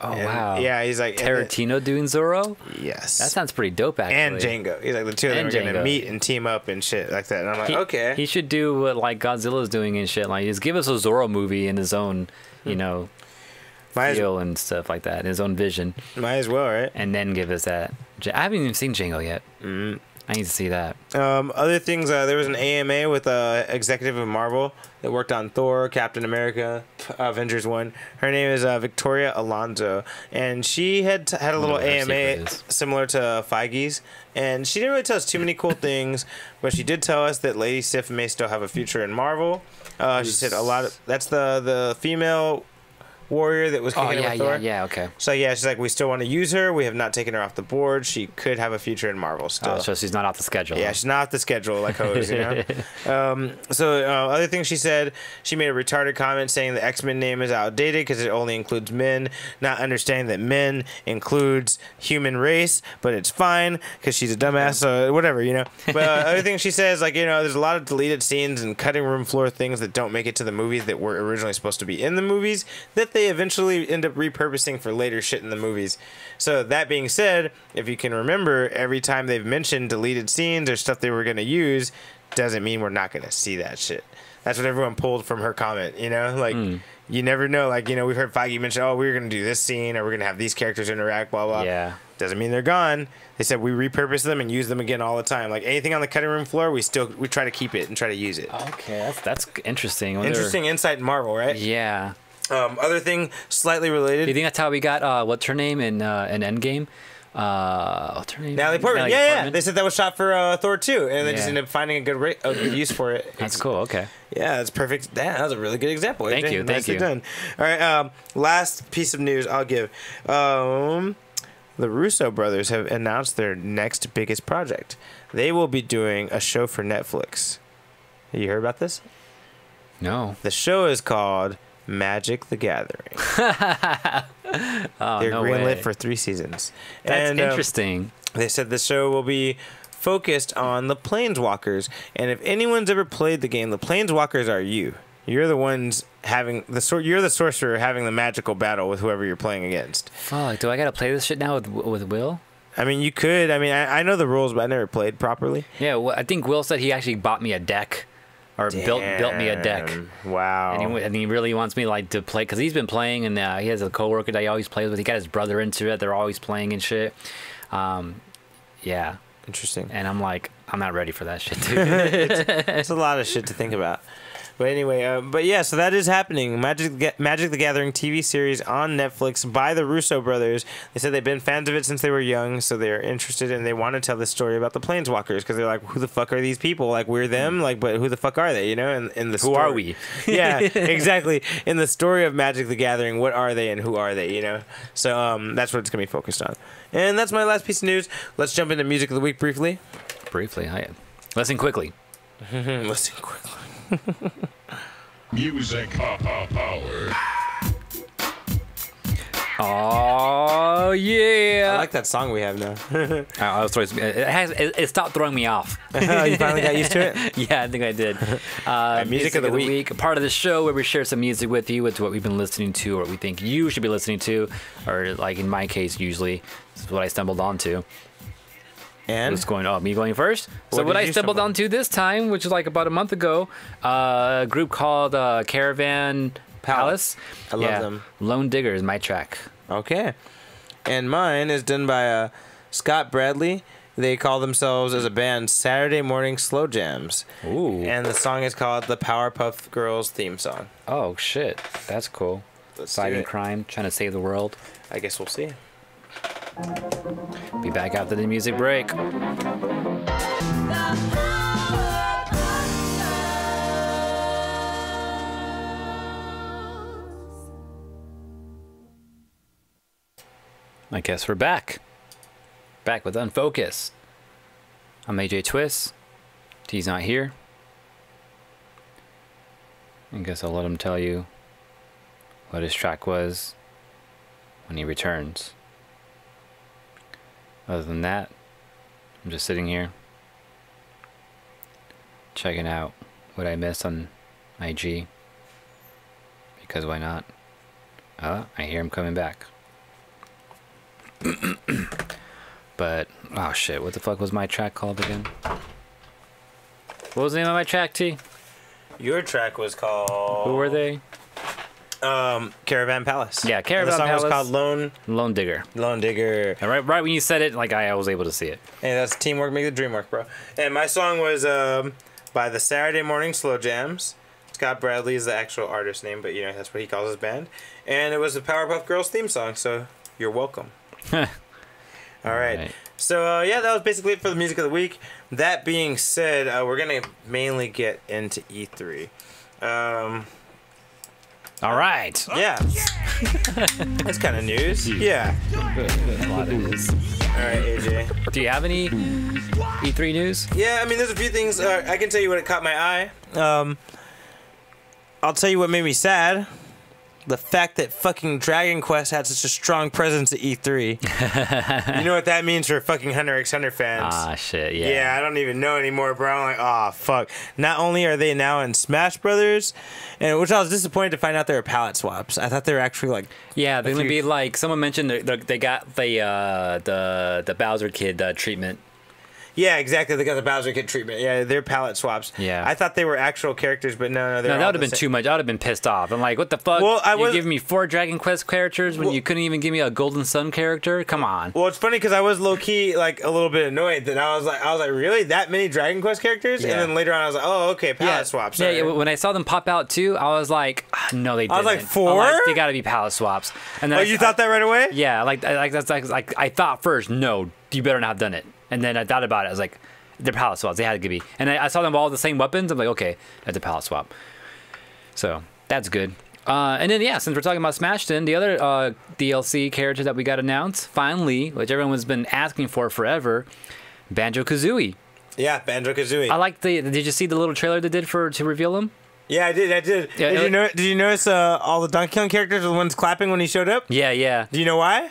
Oh, and wow. Yeah, he's like... Tarantino doing Zorro? Yes. That sounds pretty dope, actually. And Django. He's like, the two of them are going to meet and team up and shit like that. And I'm like, okay. He should do what, like, Godzilla's doing and shit. Like, just give us a Zorro movie in his own, you know, feel and stuff like that, his own vision. Might as well, right? And then give us that. I haven't even seen Django yet. I need to see that. Other things, there was an AMA with a executive of Marvel that worked on Thor, Captain America, Avengers 1. Her name is Victoria Alonso, and she had a little AMA similar to Feige's, and she didn't really tell us too many cool things, but she did tell us that Lady Sif may still have a future in Marvel. She said a lot of... That's the female warrior that was kicking with Thor. Yeah, okay. So yeah, she's like, we still want to use her. We have not taken her off the board. She could have a future in Marvel still. Oh, so she's not off the schedule. Yeah, she's not off the schedule like Hose, you know. Other things she said, she made a retarded comment saying the X-Men name is outdated because it only includes men, not understanding that men includes human race, but it's fine because she's a dumbass, so whatever, you know. But other things she says, like, you know, there's a lot of deleted scenes and cutting room floor things that don't make it to the movies that were originally supposed to be in the movies that they eventually end up repurposing for later shit in the movies. So that being said, if you can remember, every time they've mentioned deleted scenes or stuff they were going to use, doesn't mean we're not going to see that shit. That's what everyone pulled from her comment, you know? Like, you never know. Like, you know, we've heard Feige mention, oh, we're going to do this scene or we're going to have these characters interact, blah, blah. Yeah. Doesn't mean they're gone. They said we repurpose them and use them again all the time. Like, anything on the cutting room floor, we try to keep it and try to use it. Okay, that's interesting. Interesting insight in Marvel, right? Yeah. Other thing, slightly related. Do you think that's how we got what's her name in Endgame? What's her name? Natalie Portman. Yeah. They said that was shot for Thor 2, and they just ended up finding a good use for it. That's cool. Okay. Yeah, that's perfect. That was a really good example. Thank you. Nicely done. All right. Last piece of news I'll give. The Russo brothers have announced their next biggest project. They will be doing a show for Netflix. You heard about this? No. The show is called Magic the Gathering. They're greenlit for 3 seasons. That's interesting. They said the show will be focused on the Planeswalkers. And if anyone's ever played the game, the Planeswalkers are you. You're the ones having you're the sorcerer having the magical battle with whoever you're playing against. Fuck, do I gotta play this shit now with Will? I mean, you could. I mean, I know the rules, but I never played properly. Yeah, well, I think Will said he actually bought me a deck or built me a deck. Wow. And he really wants me like to play because he's been playing, and he has a coworker that he always plays with. He got his brother into it. They're always playing and shit. Yeah. Interesting. And I'm like, I'm not ready for that shit, dude. It's a lot of shit to think about. But anyway, but yeah, so that is happening. Magic the Gathering TV series on Netflix by the Russo brothers. They said they've been fans of it since they were young, so they're interested and they want to tell this story about the Planeswalkers because they're like, who the fuck are these people? Like, we're them, like, but who the fuck are they? You know, in the Who are we? Yeah, exactly. In the story of Magic the Gathering, what are they and who are they? You know, so that's what it's gonna be focused on. And that's my last piece of news. Let's jump into music of the week briefly. Listen quickly. Listen quickly. Music power. Oh yeah! I like that song we have now. It stopped throwing me off. You finally got used to it? Yeah, I think I did. Music of the week. Part of the show where we share some music with you. It's what we've been listening to, or what we think you should be listening to, or like in my case, usually this is what I stumbled onto. And what's going on? Me going first? So what I stumbled onto this time, which is like about a month ago, a group called Caravan Palace. I love them. Lone Digger is my track. Okay. And mine is done by Scott Bradley. They call themselves as a band Saturday Morning Slow Jams. Ooh. And the song is called the Powerpuff Girls theme song. Oh shit, that's cool. Fighting crime, trying to save the world. I guess we'll see. Be back after the music break. I guess we're back. Back with Unfocused. I'm AJ Twist. T's not here. I guess I'll let him tell you what his track was when he returns. Other than that, I'm just sitting here checking out what I missed on IG. Because why not? I hear him coming back. But, oh shit, what the fuck was my track called again? What was the name of my track, T? Your track was called... Who were they? Caravan Palace. Yeah, Caravan Palace. The song Palace. was called Lone Digger. Lone Digger. And right when you said it, like I was able to see it. Hey, that's teamwork, make the dream work, bro. And my song was by the Saturday Morning Slow Jams. Scott Bradley is the actual artist name, but you know that's what he calls his band. And it was the Powerpuff Girls theme song, so you're welcome. All right. So yeah, that was basically it for the music of the week. That being said, we're gonna mainly get into E3. All right. Yeah. That's kind of news. Yeah. A lot of news. All right, AJ. Do you have any E3 news? Yeah, I mean, there's a few things. I can tell you what caught my eye. I'll tell you what made me sad. The fact that fucking Dragon Quest had such a strong presence at E3. You know what that means for fucking Hunter x Hunter fans. Ah, shit, yeah. Yeah, I don't even know anymore, bro. I'm like, oh, fuck. Not only are they now in Smash Brothers, and which I was disappointed to find out they were palette swaps. I thought they were actually like... Yeah, they're going to be like... Someone mentioned they got the Bowser Kid treatment. Yeah, exactly. They got the Bowser Kid treatment. Yeah, they're palette swaps. Yeah. I thought they were actual characters, but no, they're that would have been too much. I would have been pissed off. I'm like, what the fuck? Well, you giving me 4 Dragon Quest characters when you couldn't even give me a Golden Sun character? Come on. Well, it's funny because I was low key like a little bit annoyed that I was like, really, that many Dragon Quest characters? Yeah. And then later on, I was like, oh, okay, palette swaps. Yeah, when I saw them pop out too, I was like, no, they didn't. I was like, 4? They got to be palette swaps. And then you thought that right away? Yeah, I thought first, no, you better not have done it. And then I thought about it. I was like, they're palette swaps. They had to be. And I saw them all the same weapons. I'm like, okay, that's a palette swap. So that's good. And then, yeah, since we're talking about Smash, then the other DLC character that we got announced, finally, which everyone's been asking for forever, Banjo-Kazooie. Yeah, Banjo-Kazooie. I like did you see the little trailer they did to reveal him? Yeah, I did. Yeah, did you notice all the Donkey Kong characters were the ones clapping when he showed up? Yeah. Do you know why?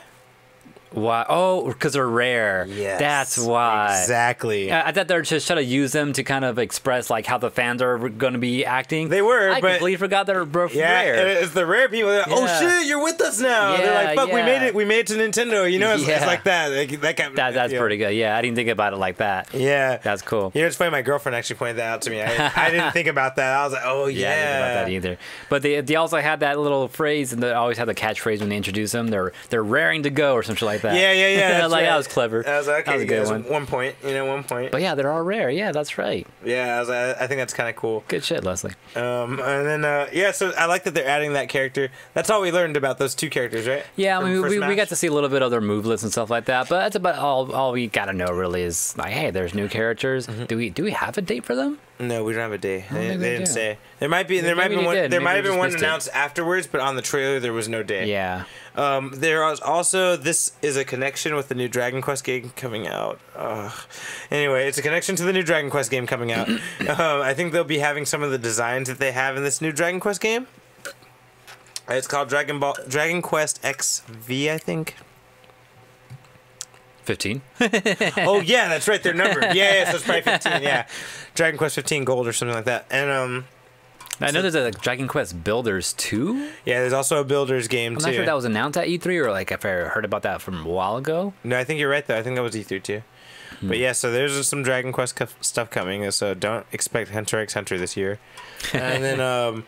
Why? Oh, because they're rare. Yes, That's why. Exactly. I thought they were just trying to use them to kind of express like how the fans are going to be acting. They were, I but completely forgot they're rare. It's the rare people. They're like, oh Yeah. shit, you're with us now. They're Yeah, like, fuck, we yeah. made it. We made it to Nintendo. You know, it's Yeah. like that. Like, that kind of That's feel. pretty good. Yeah, I didn't think about it like that. Yeah, That's cool. You know, it's funny. My girlfriend actually pointed that out to me. I didn't think about that. I was like, oh yeah. Yeah, I didn't think about that either. But they also had that little phrase, and they always had the catchphrase when they introduce them. They're raring to go or something like that. Yeah. Like right. that was clever. I was like, That was okay, a good guys, one. 1 point. You know, 1 point. But yeah, they're all rare. Yeah, that's right. Yeah, I was like, I think that's kind of cool. Good shit, Leslie. And then so I like that they're adding that character. That's all we learned about those two characters, right? Yeah, I mean, For we Smash? got to see a little bit of their movelets and stuff like that, but that's about all we gotta know really is like, hey, there's new characters. Mm-hmm. Do we have a date for them? No, we don't have a day. They think didn't we do. say. There might be Maybe one. they did. There Maybe might we have been just one missed it. announced afterwards, but on the trailer there was no day. Yeah. There was also this is a connection with the new Dragon Quest game coming out. Anyway, it's a connection to the new Dragon Quest game coming out. I think they'll be having some of the designs that they have in this new Dragon Quest game. It's called Dragon Quest XV, I think. 15. Oh yeah, that's right. They're numbered. Yeah, so it's probably 15. Yeah, Dragon Quest 15 Gold or something like that. And I know there's a Dragon Quest Builders 2. yeah, there's also a Builders game I'm too. not sure if that was announced at E3 or like if I heard about that from a while ago. No, I think you're right though. I think that was E3 too. But yeah, so there's some Dragon Quest stuff coming. So don't expect Hunter x Hunter this year. And then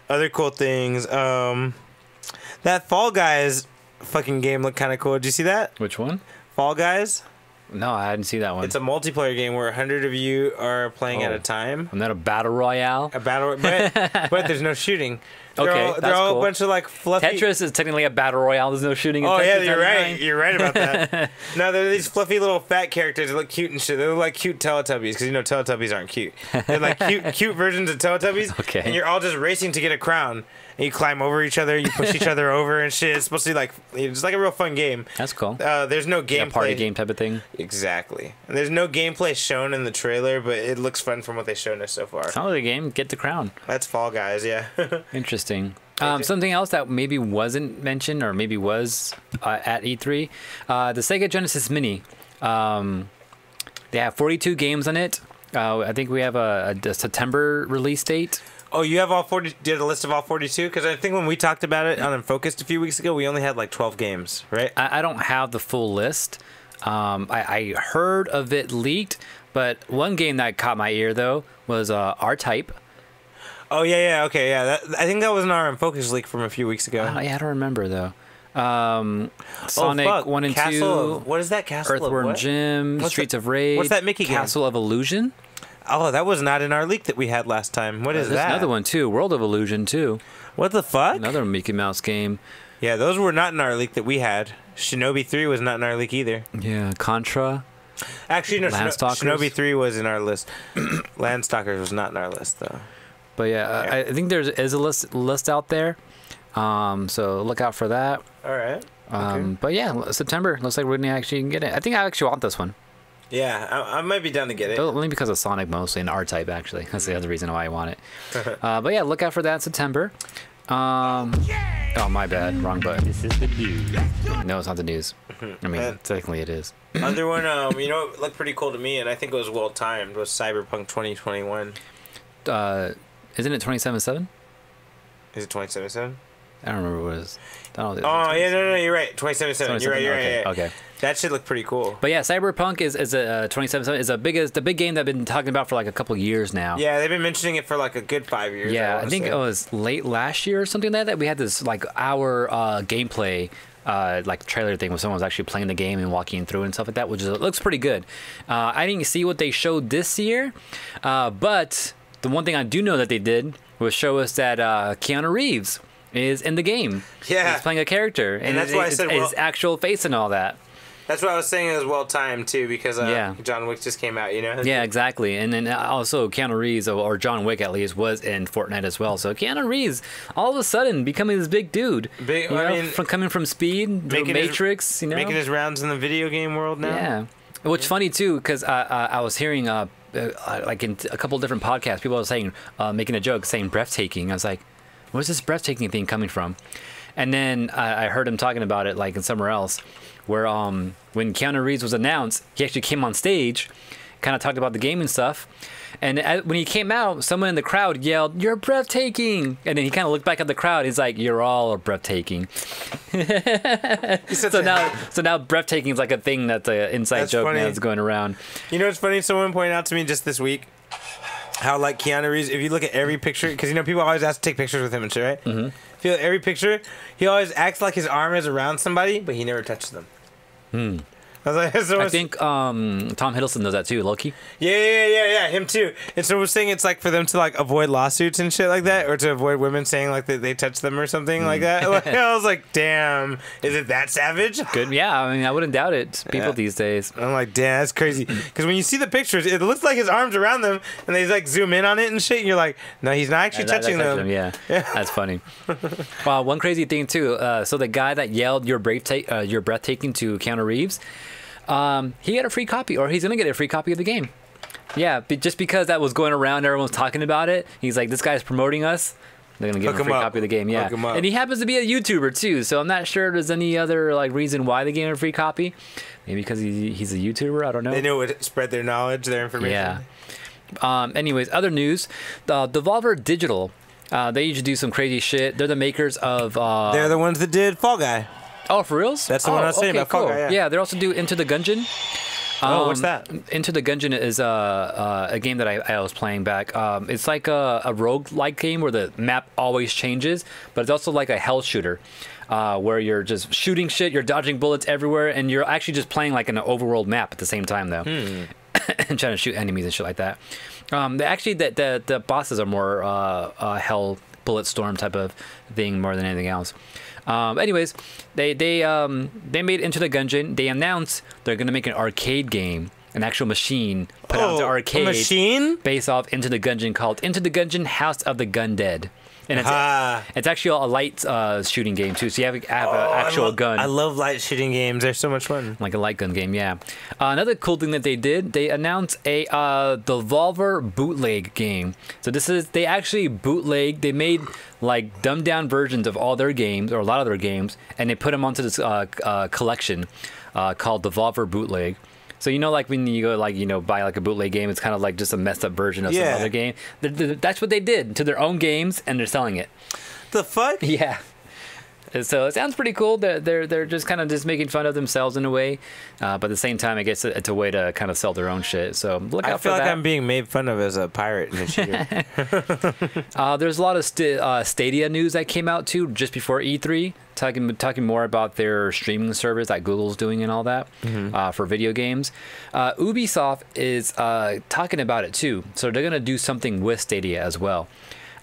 other cool things. That Fall Guys fucking game looked kind of cool. Did you see that? Which one? Fall Guys. No, I hadn't seen that one. It's a multiplayer game where 100 of you are playing at a time. Isn't that a battle royale? A battle, but there's no shooting. They're Okay, all, that's they're all cool. a bunch of like fluffy. Tetris is technically a battle royale. There's no shooting. In Oh yeah, Tetris you're right. 99. You're right about that. No, they're these fluffy little fat characters that look cute and shit. They look like cute Teletubbies because you know Teletubbies aren't cute. They're like cute versions of Teletubbies. Okay. And you're all just racing to get a crown. And you climb over each other. You push each other over and shit. It's supposed to be like it's like a real fun game. That's cool. There's no gameplay. A party game type of thing. Exactly. And there's no gameplay shown in the trailer, but it looks fun from what they've shown us so far. Sounds like a game. Get the crown. That's Fall Guys, yeah. Interesting. Something else that maybe wasn't mentioned or maybe was at E3, the Sega Genesis Mini. They have 42 games on it. I think we have a September release date. Oh, you have all 40? Did a list of all 42? Because I think when we talked about it on Unfocused a few weeks ago, we only had like 12 games, right? I don't have the full list. I heard of it leaked, but one game that caught my ear though was R-Type. Oh yeah, okay, yeah. I think that was an Unfocused leak from a few weeks ago. I don't remember though. Sonic 1 and 2. What is that? Castle of Earthworm what? Jim, What's Streets that- of Rage. what's that Mickey game? Castle of Illusion. Oh, that was not in our leak that we had last time. What is There's that? another one too. World of Illusion too. What the fuck? Another Mickey Mouse game. Yeah, those were not in our leak that we had. Shinobi 3 was not in our leak either. Yeah, Contra. Actually, no, Landstalkers? Shinobi 3 was in our list. Landstalkers was not in our list, though. But yeah, I think there is a list out there. So look out for that. All right. Okay. But yeah, September looks like we're gonna actually get it. I think I actually want this one. Yeah, I might be down to get it. Only because of Sonic mostly and R-Type actually. That's the other reason why I want it. But yeah, look out for that in September. Oh my bad, wrong button. This is the news. No, it's not the news. I mean, technically it is. Other one, you know, it looked pretty cool to me, and I think it was well timed. Was Cyberpunk 2021? Isn't it 27/7? Is it 2077? I don't remember what it is. Oh yeah, no, you're right. 2077. You're right. Okay, Yeah. okay. That shit looked pretty cool. But yeah, Cyberpunk is a 27/7 is the big game that I've been talking about for like a couple years now. Yeah, they've been mentioning it for like a good 5 years. Yeah, I wanna think say. it was late last year or something like that. We had this like hour gameplay like trailer thing where someone was actually playing the game and walking through and stuff like that, which looks pretty good. I didn't see what they showed this year, but the one thing I do know that they did was show us that Keanu Reeves is in the game. Yeah. He's playing a character, and that's why I said, his actual face and all that. That's what I was saying. It was well timed too because Yeah. John Wick just came out. You know. Yeah, exactly. And then also Keanu Reeves, or John Wick at least, was in Fortnite as well. So Keanu Reeves, all of a sudden, becoming this big dude. Big- You I know, mean, from coming from Speed, to making his- Matrix, you know. Making his rounds in the video game world now. Yeah. Which funny too, because I was hearing like in a couple different podcasts, people were saying, making a joke, saying breathtaking. I was like, where's this breathtaking thing coming from? And then I heard him talking about it like in somewhere else, where when Keanu Reeves was announced, he actually came on stage, kind of talked about the game and stuff. And when he came out, someone in the crowd yelled, "You're breathtaking!" And then he kind of looked back at the crowd. He's like, "You're all breathtaking." So now breathtaking is like a thing that's an inside joke now that's going around. You know what's funny? Someone pointed out to me just this week how like Keanu Reeves, if you look at every picture, because you know people always ask to take pictures with him and shit, right? Mm-hmm. If you look at every picture, he always acts like his arm is around somebody, but he never touches them. I was like, I think Tom Hiddleston does that too, Loki. Yeah, him too. And so we're saying it's like for them to like avoid lawsuits and shit like that, or to avoid women saying like that they touch them or something like that. Like, I was like, damn, is it that savage? Good, yeah. I mean, I wouldn't doubt it. It's people these days. I'm like, damn, that's crazy. Because when you see the pictures, it looks like his arms around them, and they like zoom in on it and shit. And you're like, no, he's not actually touching them. Yeah, that's funny. Well, one crazy thing too. So the guy that yelled "You're breathtaking" to Keanu Reeves. He got a free copy, or he's gonna get a free copy of the game. Yeah, just because that was going around, everyone was talking about it. He's like, this guy's promoting us. They're gonna give him a free copy of the game. Yeah, and he happens to be a YouTuber too, so I'm not sure there's any other like reason why they gave him a free copy. Maybe because he's a YouTuber. I don't know. They knew it would spread their knowledge, their information. Yeah. Anyways, other news: Devolver Digital. They usually do some crazy shit. They're the makers of. They're the ones that did Fall Guy. Oh, for reals? That's the one I was saying about Fall Guy, yeah, they also do Into the Gungeon. What's that? Into the Gungeon is a game that I was playing back. It's like a roguelike game where the map always changes, but it's also like a hell shooter where you're just shooting shit, you're dodging bullets everywhere, and you're actually just playing like an overworld map at the same time, though. And trying to shoot enemies and shit like that. The bosses are more hell bullet storm type of thing more than anything else. Anyways, they made Into the Gungeon. They announced they're gonna make an arcade game, an actual machine put out to arcade, a machine based off Into the Gungeon called Into the Gungeon House of the Gundead. And it's actually a light shooting game too, so you have an actual gun. I love light shooting games. They're so much fun. Like a light gun game, yeah. Another cool thing that they did, they announced a Devolver bootleg game. So they actually bootleg. They made like dumbed down versions of all their games, or a lot of their games, and they put them onto this collection called Devolver Bootleg. So you know, like when you go, like, you know, buy like a bootleg game, it's kind of like just a messed up version of some other game. That's what they did to their own games, and they're selling it. The fuck? Yeah. So it sounds pretty cool. They're just kind of just making fun of themselves in a way, but at the same time, I guess it's a way to kind of sell their own shit. So look out for that. I feel like I'm being made fun of as a pirate and a cheater. There's a lot of Stadia news that came out too just before E3, talking more about their streaming service that Google's doing and all that for video games. Ubisoft is talking about it too, so they're gonna do something with Stadia as well.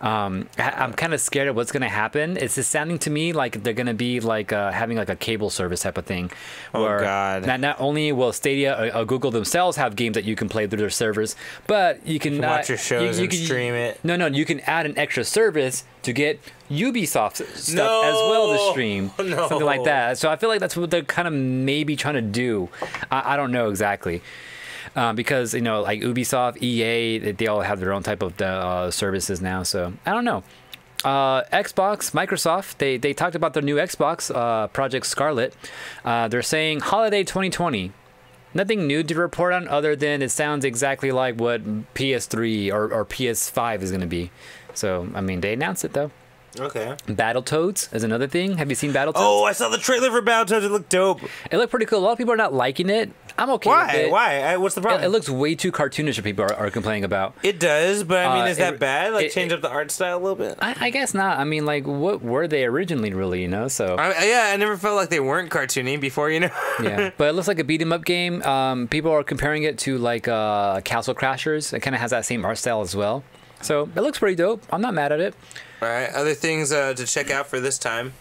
I'm kind of scared of what's going to happen. It's just sounding to me like they're going to be like having like a cable service type of thing. Where God. Not only will Stadia or Google themselves have games that you can play through their servers, but you can watch your shows and stream it. No, you can add an extra service to get Ubisoft stuff as well to stream. Something like that. So I feel like that's what they're kind of maybe trying to do. I don't know exactly. Because, you know, like Ubisoft, EA, they all have their own type of services now. So I don't know. Xbox, Microsoft, they talked about their new Xbox, Project Scarlet. They're saying holiday 2020. Nothing new to report on other than it sounds exactly like what PS3 or PS5 is going to be. So, I mean, they announced it, though. Okay. Battletoads is another thing. Have you seen Battletoads? Oh, I saw the trailer for Battletoads. It looked dope. It looked pretty cool. A lot of people are not liking it. I'm okay with it. Why? What's the problem? It looks way too cartoonish what people are complaining about. It does, but I mean, is that bad? Like, change up the art style a little bit? I guess not. I mean, like, what were they originally, really, you know? So I never felt like they weren't cartoony before, you know? Yeah, but it looks like a beat-em-up game. People are comparing it to, like, Castle Crashers. It kind of has that same art style as well. So it looks pretty dope. I'm not mad at it. All right, other things to check out for this time.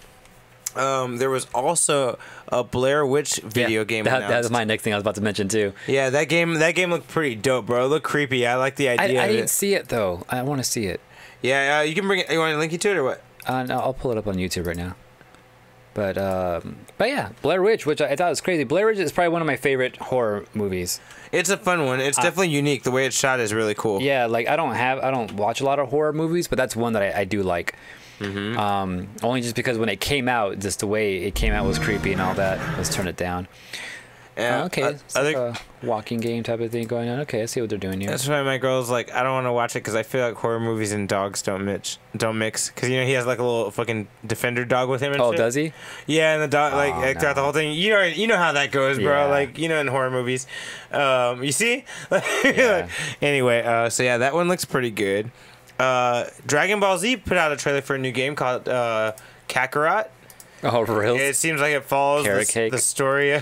There was also a Blair Witch video game announced. That was my next thing I was about to mention too. Yeah, that game looked pretty dope, bro. It looked creepy. I like the idea. I didn't see it though. I want to see it. Yeah, you can bring it. You want to link you to it or what? No, I'll pull it up on YouTube right now. But yeah, Blair Witch, which I thought was crazy. Blair Witch is probably one of my favorite horror movies. It's a fun one. It's definitely unique. The way it's shot is really cool. Yeah, like I don't watch a lot of horror movies, but that's one that I do like. Only just because when it came out, just the way it came out was creepy and all that. Let's turn it down. Yeah, Okay, it's like a walking game type of thing going on. Okay, I see what they're doing here. That's why my girl's like, I don't want to watch it because I feel like horror movies and dogs don't mix. Because he has like a little fucking defender dog with him. And Oh, shit. does he? Yeah, and the dog like throughout the whole thing. You know how that goes, bro. Yeah. Like in horror movies. You see? Yeah. Anyway, so yeah, that one looks pretty good. Dragon Ball Z put out a trailer for a new game called Kakarot. Oh, really? It seems like it follows the story,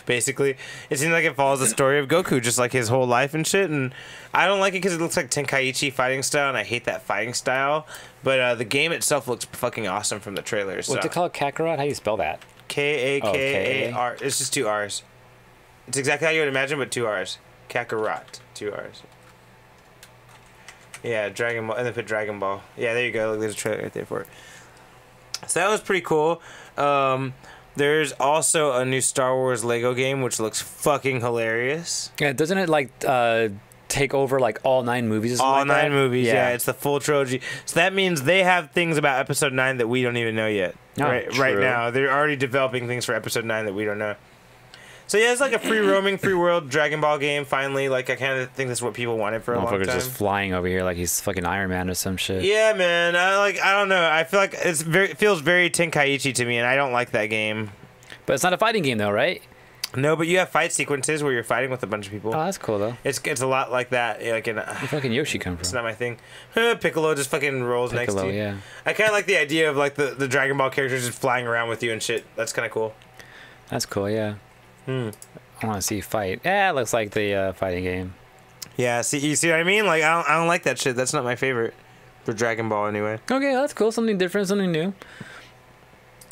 basically. It seems like it follows the story of Goku, just like his whole life and shit. And I don't like it because it looks like Tenkaichi fighting style, and I hate that fighting style. But the game itself looks fucking awesome from the trailers. What's it called? Kakarot? How do you spell that? Kakar. It's just 2 R's. It's exactly how you would imagine, but 2 R's. Kakarot. 2 R's. Yeah, Dragon Ball. And then put Dragon Ball. Yeah, there you go. Look, there's a trailer right there for it. So that was pretty cool. There's also a new Star Wars Lego game, which looks fucking hilarious. Yeah, doesn't it like take over like all 9 movies? Or something All like 9 that? movies, yeah. It's the full trilogy. So that means they have things about Episode 9 that we don't even know yet. Oh, right true. now. They're already developing things for Episode 9 that we don't know. So yeah, it's like a free roaming, free world Dragon Ball game. Finally, like I kind of think that's what people wanted for a long time. Motherfucker's just flying over here like he's fucking Iron Man or some shit. Yeah, man. I don't know. I feel like it feels very Tenkaichi to me, and I don't like that game. But it's not a fighting game though, right? No, but you have fight sequences where you're fighting with a bunch of people. Oh, that's cool though. It's a lot like that. Like Where fucking Yoshi come it's from? not my thing. Piccolo just fucking rolls next to you. Yeah. I kind of like the idea of like the Dragon Ball characters just flying around with you and shit. That's kind of cool. That's cool. Yeah. I want to see fight. Yeah, it looks like the fighting game. Yeah. See, you see what I mean? Like I don't like that shit. That's not my favorite for Dragon Ball anyway. Okay, that's cool. Something different, something new.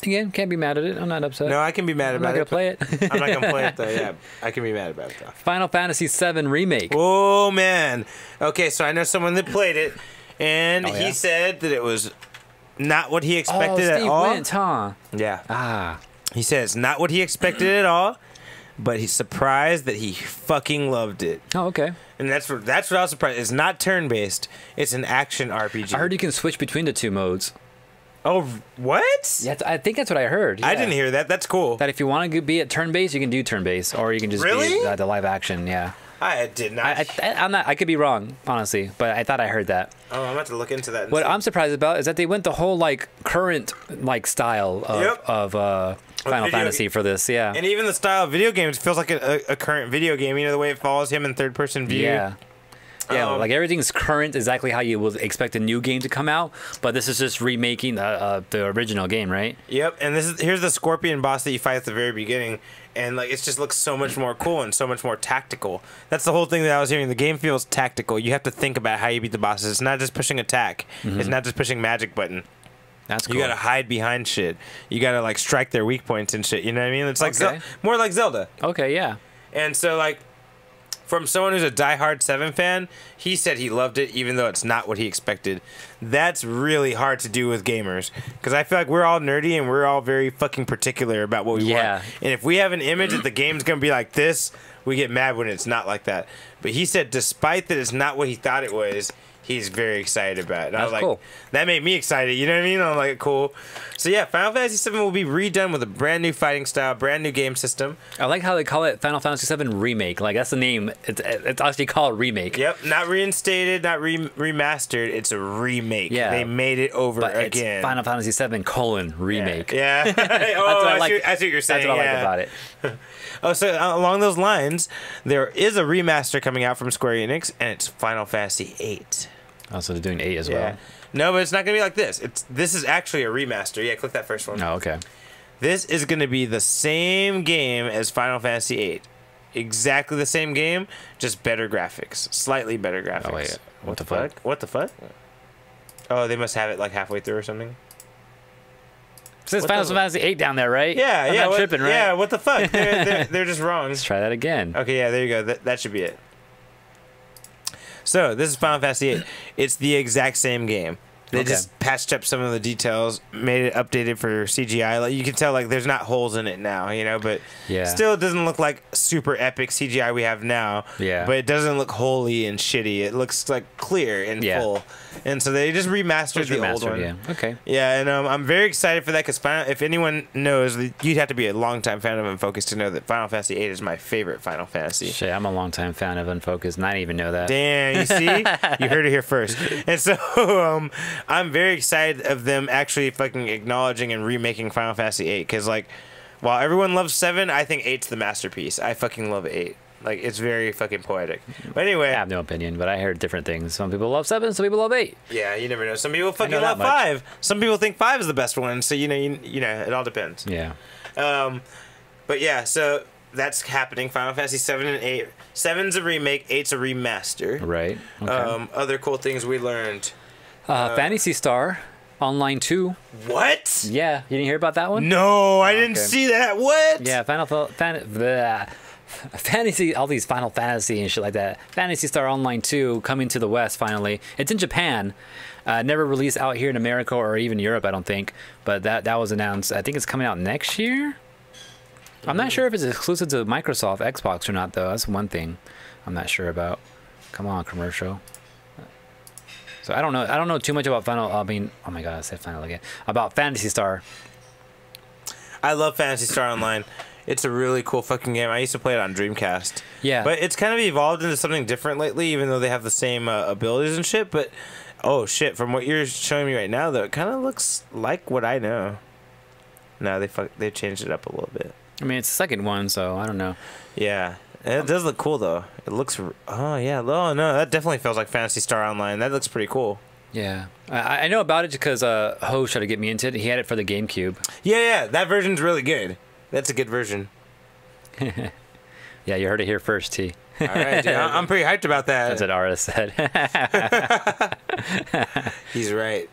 Again, can't be mad at it. I'm not upset. No, I can be mad I'm about not it. gonna play it. I'm not gonna play it though. Yeah, I can be mad about it though. Final Fantasy VII Remake. Oh man. Okay, so I know someone that played it, and Oh, yeah? he said that it was not what he expected oh, at Steve all. Went, huh? Yeah. Ah. He said it's not what he expected at all, but he's surprised that he fucking loved it. Oh, okay. And that's what I was surprised. It's not turn-based. It's an action RPG. I heard you can switch between the 2 modes. Oh, what? Yeah, I think that's what I heard. I yeah. didn't hear that. That's cool. That if you want to be at turn-based, you can do turn-based, or you can just Really? be the live action. Yeah. I did not. I'm not. I could be wrong, honestly, but I thought I heard that. I'm about to look into that. and What see. I'm surprised about is that they went the whole like current like style of Final video- Fantasy for this. Yeah. And even the style of video games feels like a current video game. You know, the way it follows him in third-person view. Yeah. Yeah, Um, like everything's current, exactly how you would expect a new game to come out, but this is just remaking the original game, right? Yep, and here's the scorpion boss that you fight at the very beginning, and like it just looks so much more cool and so much more tactical. That's the whole thing that I was hearing. The game feels tactical. You have to think about how you beat the bosses. It's not just pushing attack. It's not just pushing magic button. That's cool. You gotta hide behind shit. You gotta like strike their weak points and shit. You know what I mean? It's like Okay. more like Zelda. Okay, yeah. And so like from someone who's a diehard 7 fan, he said he loved it even though it's not what he expected. That's really hard to do with gamers because I feel like we're all nerdy and we're all very fucking particular about what we Yeah. want. And if we have an image that the game's gonna be like this, we get mad when it's not like that. But he said despite that it's not what he thought it was, he's very excited about it. And I was That's like, cool. that made me excited. You know what I mean? I'm like, cool. So yeah, Final Fantasy VII will be redone with a brand new fighting style, brand new game system. I like how they call it Final Fantasy VII Remake. Like, that's the name. It's actually called Remake. Yep, not reinstated, not remastered. It's a remake. Yeah. They made it over But again. it's Final Fantasy VII Remake. Yeah. Oh, what I like. I see what you're saying. That's what I yeah. like about it. Oh, so along those lines, there is a remaster coming out from Square Enix, and it's Final Fantasy VIII. Also, they're doing 8 as well. Yeah. No, but it's not gonna be like this. This is actually a remaster. Yeah, click that first one. Oh, okay. This is gonna be the same game as Final Fantasy VIII. Exactly the same game, just better graphics. Slightly better graphics. Oh, wait. What the fuck? What the fuck? Oh, they must have it like halfway through or something. It says What Final the- Fantasy 8 down there, right? Yeah, I'm yeah. not tripping, right? Yeah, what the fuck? They're just wrong. Let's try that again. Okay, yeah, there you go. That should be it. So, this is Final Fantasy VIII. It's the exact same game. They Okay. just patched up some of the details, made it updated for CGI. Like you can tell, like there's not holes in it now, you know. But Yeah. still, it doesn't look like super epic CGI we have now. Yeah. But it doesn't look holy and shitty. It looks like clear and Yeah. full. And so they just remastered It's the old remastered, one. yeah. Okay. Yeah, and I'm very excited for that because if anyone knows, you'd have to be a longtime fan of Unfocused to know that Final Fantasy VIII is my favorite Final Fantasy. Shit, I'm a longtime fan of Unfocused, and I didn't even know that. Damn, you see? You heard it here first. And so I'm very excited of them actually fucking acknowledging and remaking Final Fantasy VIII because, like, while everyone loves 7, I think 8's the masterpiece. I fucking love 8. Like, it's very fucking poetic. But anyway. I have no opinion, but I heard different things. Some people love 7, some people love 8. Yeah, you never know. Some people fucking know love that much. 5. Some people think 5 is the best one. So, you know, it all depends. Yeah. But yeah, so that's happening. Final Fantasy 7 and 8. 7's a remake, 8's a remaster. Right. Okay. Other cool things we learned. Fantasy Star Online 2. What? Yeah, you didn't hear about that one? No, I didn't Okay. see that. What? Yeah, Fantasy, all these Final Fantasy and shit like that. Fantasy Star Online 2 coming to the West finally. It's in Japan. Never released out here in America or even Europe, I don't think. But that was announced. I think it's coming out next year. I'm not sure if it's exclusive to Microsoft Xbox or not, though. That's one thing I'm not sure about. Come on, commercial. So I don't know too much about Final. I mean, oh my god, I said Final again. About Fantasy Star. I love Fantasy Star Online. It's a really cool fucking game. I used to play it on Dreamcast. Yeah. But it's kind of evolved into something different lately, even though they have the same abilities and shit. But, oh shit, from what you're showing me right now, though, it kind of looks like what I know. No, they changed it up a little bit. I mean, it's the second one, so I don't know. Yeah. It does look cool, though. It looks... Oh, yeah. Oh, no, that definitely feels like Fantasy Star Online. That looks pretty cool. Yeah, I know about it because Ho tried to get me into it. He had it for the GameCube. Yeah, that version's really good. That's a good version. Yeah, you heard it here first, T. All right, dude. I'm pretty hyped about that. That's what RS said. He's right.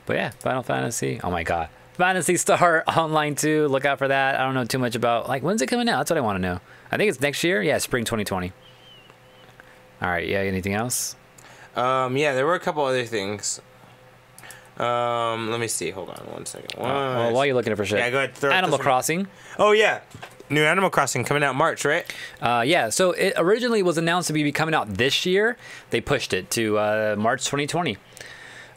But yeah, Final Fantasy. Oh my god. Fantasy Star Online 2. Look out for that. I don't know too much about, like, when's it coming out? That's what I want to know. I think it's next year. Yeah, spring 2020. All right, yeah, anything else? Yeah, there were a couple other things. Let me see. Hold on one second. Well, while you're looking for shit. Yeah, go ahead. Throw Animal this one. Crossing. Oh, yeah. New Animal Crossing coming out March, right? Yeah, so it originally was announced to be coming out this year. They pushed it to March 2020.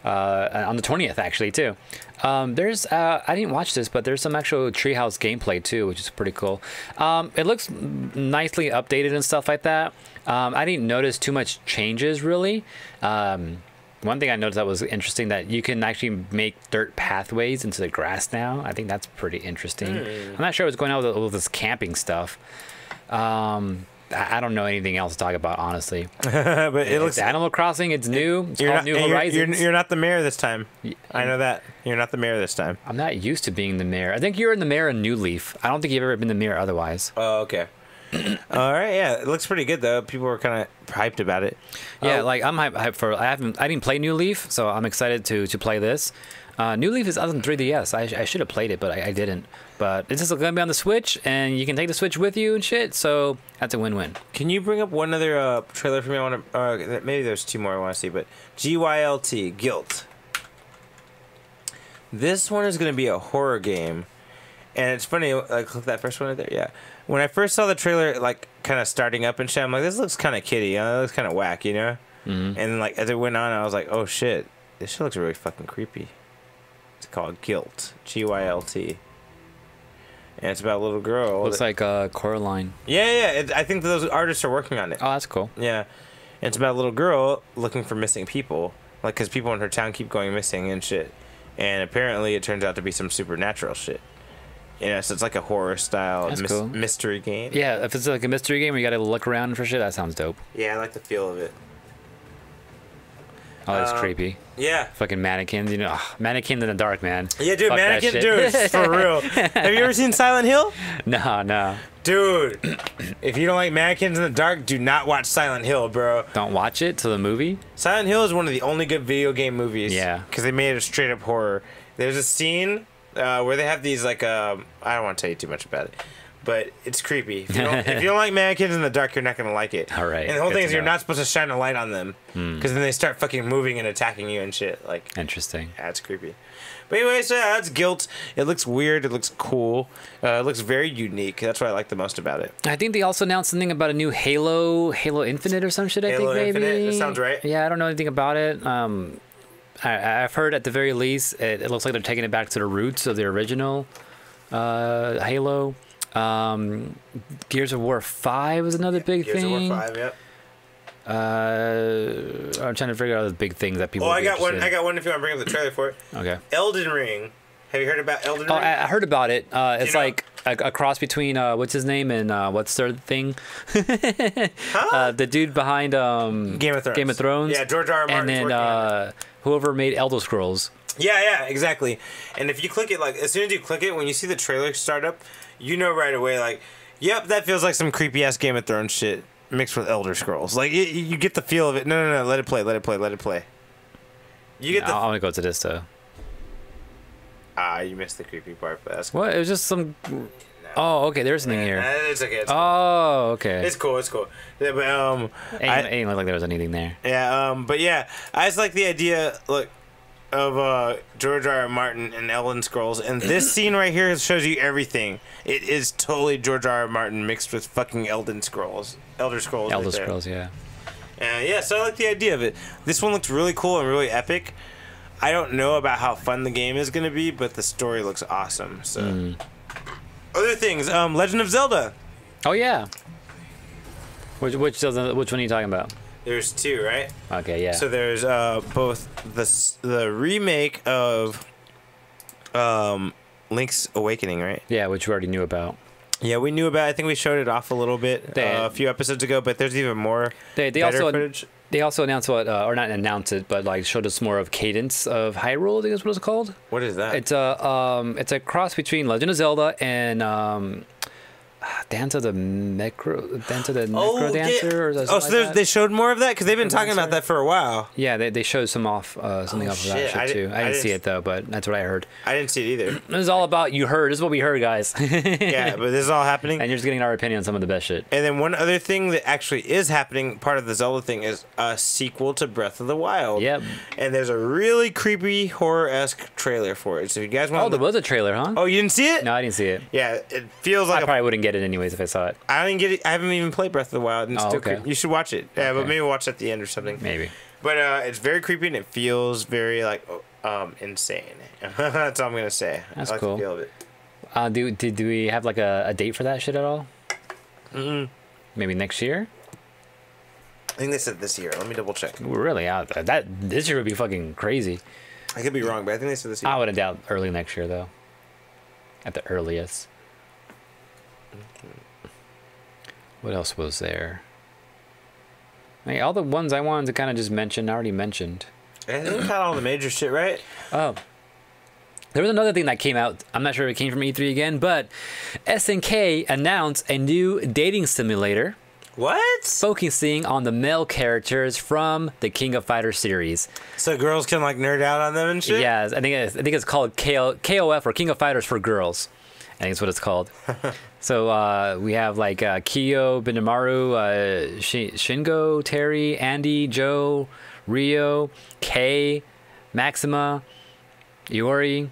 On the 20th, actually, too. There's, I didn't watch this, but there's some actual Treehouse gameplay, too, which is pretty cool. It looks nicely updated and stuff like that. I didn't notice too much changes, really. One thing I noticed that was interesting, that you can actually make dirt pathways into the grass now. I think that's pretty interesting. I'm not sure what's going on with all this camping stuff. I don't know anything else to talk about, honestly. But it looks... It's Animal Crossing. It's new. It's You're called not, New Horizons. you're not the mayor this time. I know that. You're not the mayor this time. I'm not used to being the mayor. I think you're in the mayor in New Leaf. I don't think you've ever been the mayor otherwise. Oh, okay. All right, yeah. It looks pretty good, though. People were kind of hyped about it. Yeah, like I'm hyped for. I didn't play New Leaf, so I'm excited to play this. New Leaf is on 3DS. I should have played it, but I didn't. But it's just going to be on the Switch, and you can take the Switch with you and shit. So that's a win-win. Can you bring up one other trailer for me? I want to. Maybe there's two more I want to see, but GYLT, Guilt. This one is going to be a horror game, and it's funny. Like, click that first one right there. Yeah. When I first saw the trailer, like, kind of starting up and shit, I'm like, this looks kind of kiddie. It looks kind of whack, you know? Mm-hmm. And then, like, as it went on, I was like, oh shit, this shit looks really fucking creepy. It's called Guilt, GYLT. And it's about a little girl. Looks like Coraline. Yeah. I think those artists are working on it. Oh, that's cool. Yeah. And it's about a little girl looking for missing people. Like, because people in her town keep going missing and shit. And apparently it turns out to be some supernatural shit. You know, so it's like a horror style cool. mystery game. Yeah, if it's like a mystery game where you got to look around for shit, that sounds dope. Yeah, I like the feel of it. Oh, that's creepy. Yeah. Fucking mannequins, you know. Mannequins in the dark, man. Yeah, dude, Fuck that mannequin, shit. dude, for real. Have you ever seen Silent Hill? No. Dude, if you don't like mannequins in the dark, do not watch Silent Hill, bro. Don't watch it to the movie. Silent Hill is one of the only good video game movies. Yeah. Because they made it a straight up horror. There's a scene where they have these, like, I don't want to tell you too much about it. but it's creepy. If you don't like mannequins in the dark, you're not gonna like it. All right, And the whole good thing to is you're know. not supposed to shine a light on them, because then they start fucking moving and attacking you and shit. Like, Interesting. yeah, it's creepy. But anyway, so yeah, that's Guilt. It looks weird. It looks cool. It looks very unique. That's what I like the most about it. I think they also announced something about a new Halo Infinite or some shit. I Halo think maybe. Infinite? That sounds right. Yeah, I don't know anything about it. I've heard at the very least it looks like they're taking it back to the roots of the original Halo. Gears of War 5 is another big Gears thing. of War 5, yep. I'm trying to figure out the big things that people. Oh, would I be got one. interested I got one. If you want to bring up the trailer for it. in. Okay. Elden Ring. Have you heard about Elden Ring? Oh, I heard about it. It's know- like a cross between what's his name and what's their thing? Huh? The dude behind Game of Thrones. Yeah, George R. R. and Martin's then working on it. whoever made Elder Scrolls. Yeah, exactly. And if you click it, like, as soon as you click it, when you see the trailer start up, you know right away, like, yep, that feels like some creepy ass Game of Thrones shit mixed with Elder Scrolls. Like, you get the feel of it. No, let it play. You get the. I want to go to this though. You missed the creepy part, but that's What? It was just some. Oh, okay. There's something here. It's okay. It's cool. Oh, okay. It's cool. Yeah, but Ain't look like there was anything there. yeah, but yeah, I just like the idea, look, of George R. R. Martin and Elden Scrolls, and this scene right here shows you everything. It is totally George R. R. Martin mixed with fucking Elder Scrolls. Elder right there. Scrolls, yeah. Yeah, so I like the idea of it. This one looks really cool and really epic. I don't know about how fun the game is going to be, but the story looks awesome. So, other things, Legend of Zelda. Oh yeah. Which one are you talking about? There's two, right? Okay, yeah. So there's both the remake of Link's Awakening, right? Yeah, which we already knew about. Yeah, we knew about. I think we showed it off a little bit a few episodes ago, but there's even more. They better also footage. They also announced or not announced it, but like showed us more of Cadence of Hyrule. I think is what it's called. What is that? It's a cross between Legend of Zelda and Dance of the Necro Dancer or something so like that. they showed more of that because they've been talking about that for a while. Yeah, they showed something off of that shit. shit too. I didn't see it though, but that's what I heard. I didn't see it either. This is all about you heard. This is what we heard, guys. Yeah, but this is all happening. And you're just getting our opinion on some of the best shit. And then one other thing that actually is happening, part of the Zelda thing, is a sequel to Breath of the Wild. Yep. And there's a really creepy horror-esque trailer for it. So if you guys want, Oh, there was a trailer, huh? Oh, you didn't see it? No, I didn't see it. Yeah, it feels like I probably wouldn't get it anyways if I saw it. I didn't get it. I haven't even played Breath of the Wild. And it's Oh, still okay. creepy. You should watch it. Yeah, but Okay. maybe watch it at the end or something. Maybe. But it's very creepy and it feels very like insane. That's all I'm gonna say. That's I like cool. the feel of it. Do we have like a date for that shit at all? Maybe next year? I think they said this year. Let me double check. We're really out there. This year would be fucking crazy. I could be wrong, but I think they said this year. I wouldn't doubt early next year though. At the earliest. What else was there? Hey, all the ones I wanted to kind of just mention, I already mentioned. I think we got all the major shit right. Oh. There was another thing that came out. I'm not sure if it came from E3 again, but SNK announced a new dating simulator What? focusing on the male characters from the King of Fighters series. So girls can like nerd out on them and shit. Yeah, I think it's called KOF or King of Fighters for Girls. I think it's what it's called. So we have like Kiyo, Benimaru, Shingo, Terry, Andy, Joe, Rio, Kei, Maxima, Iori.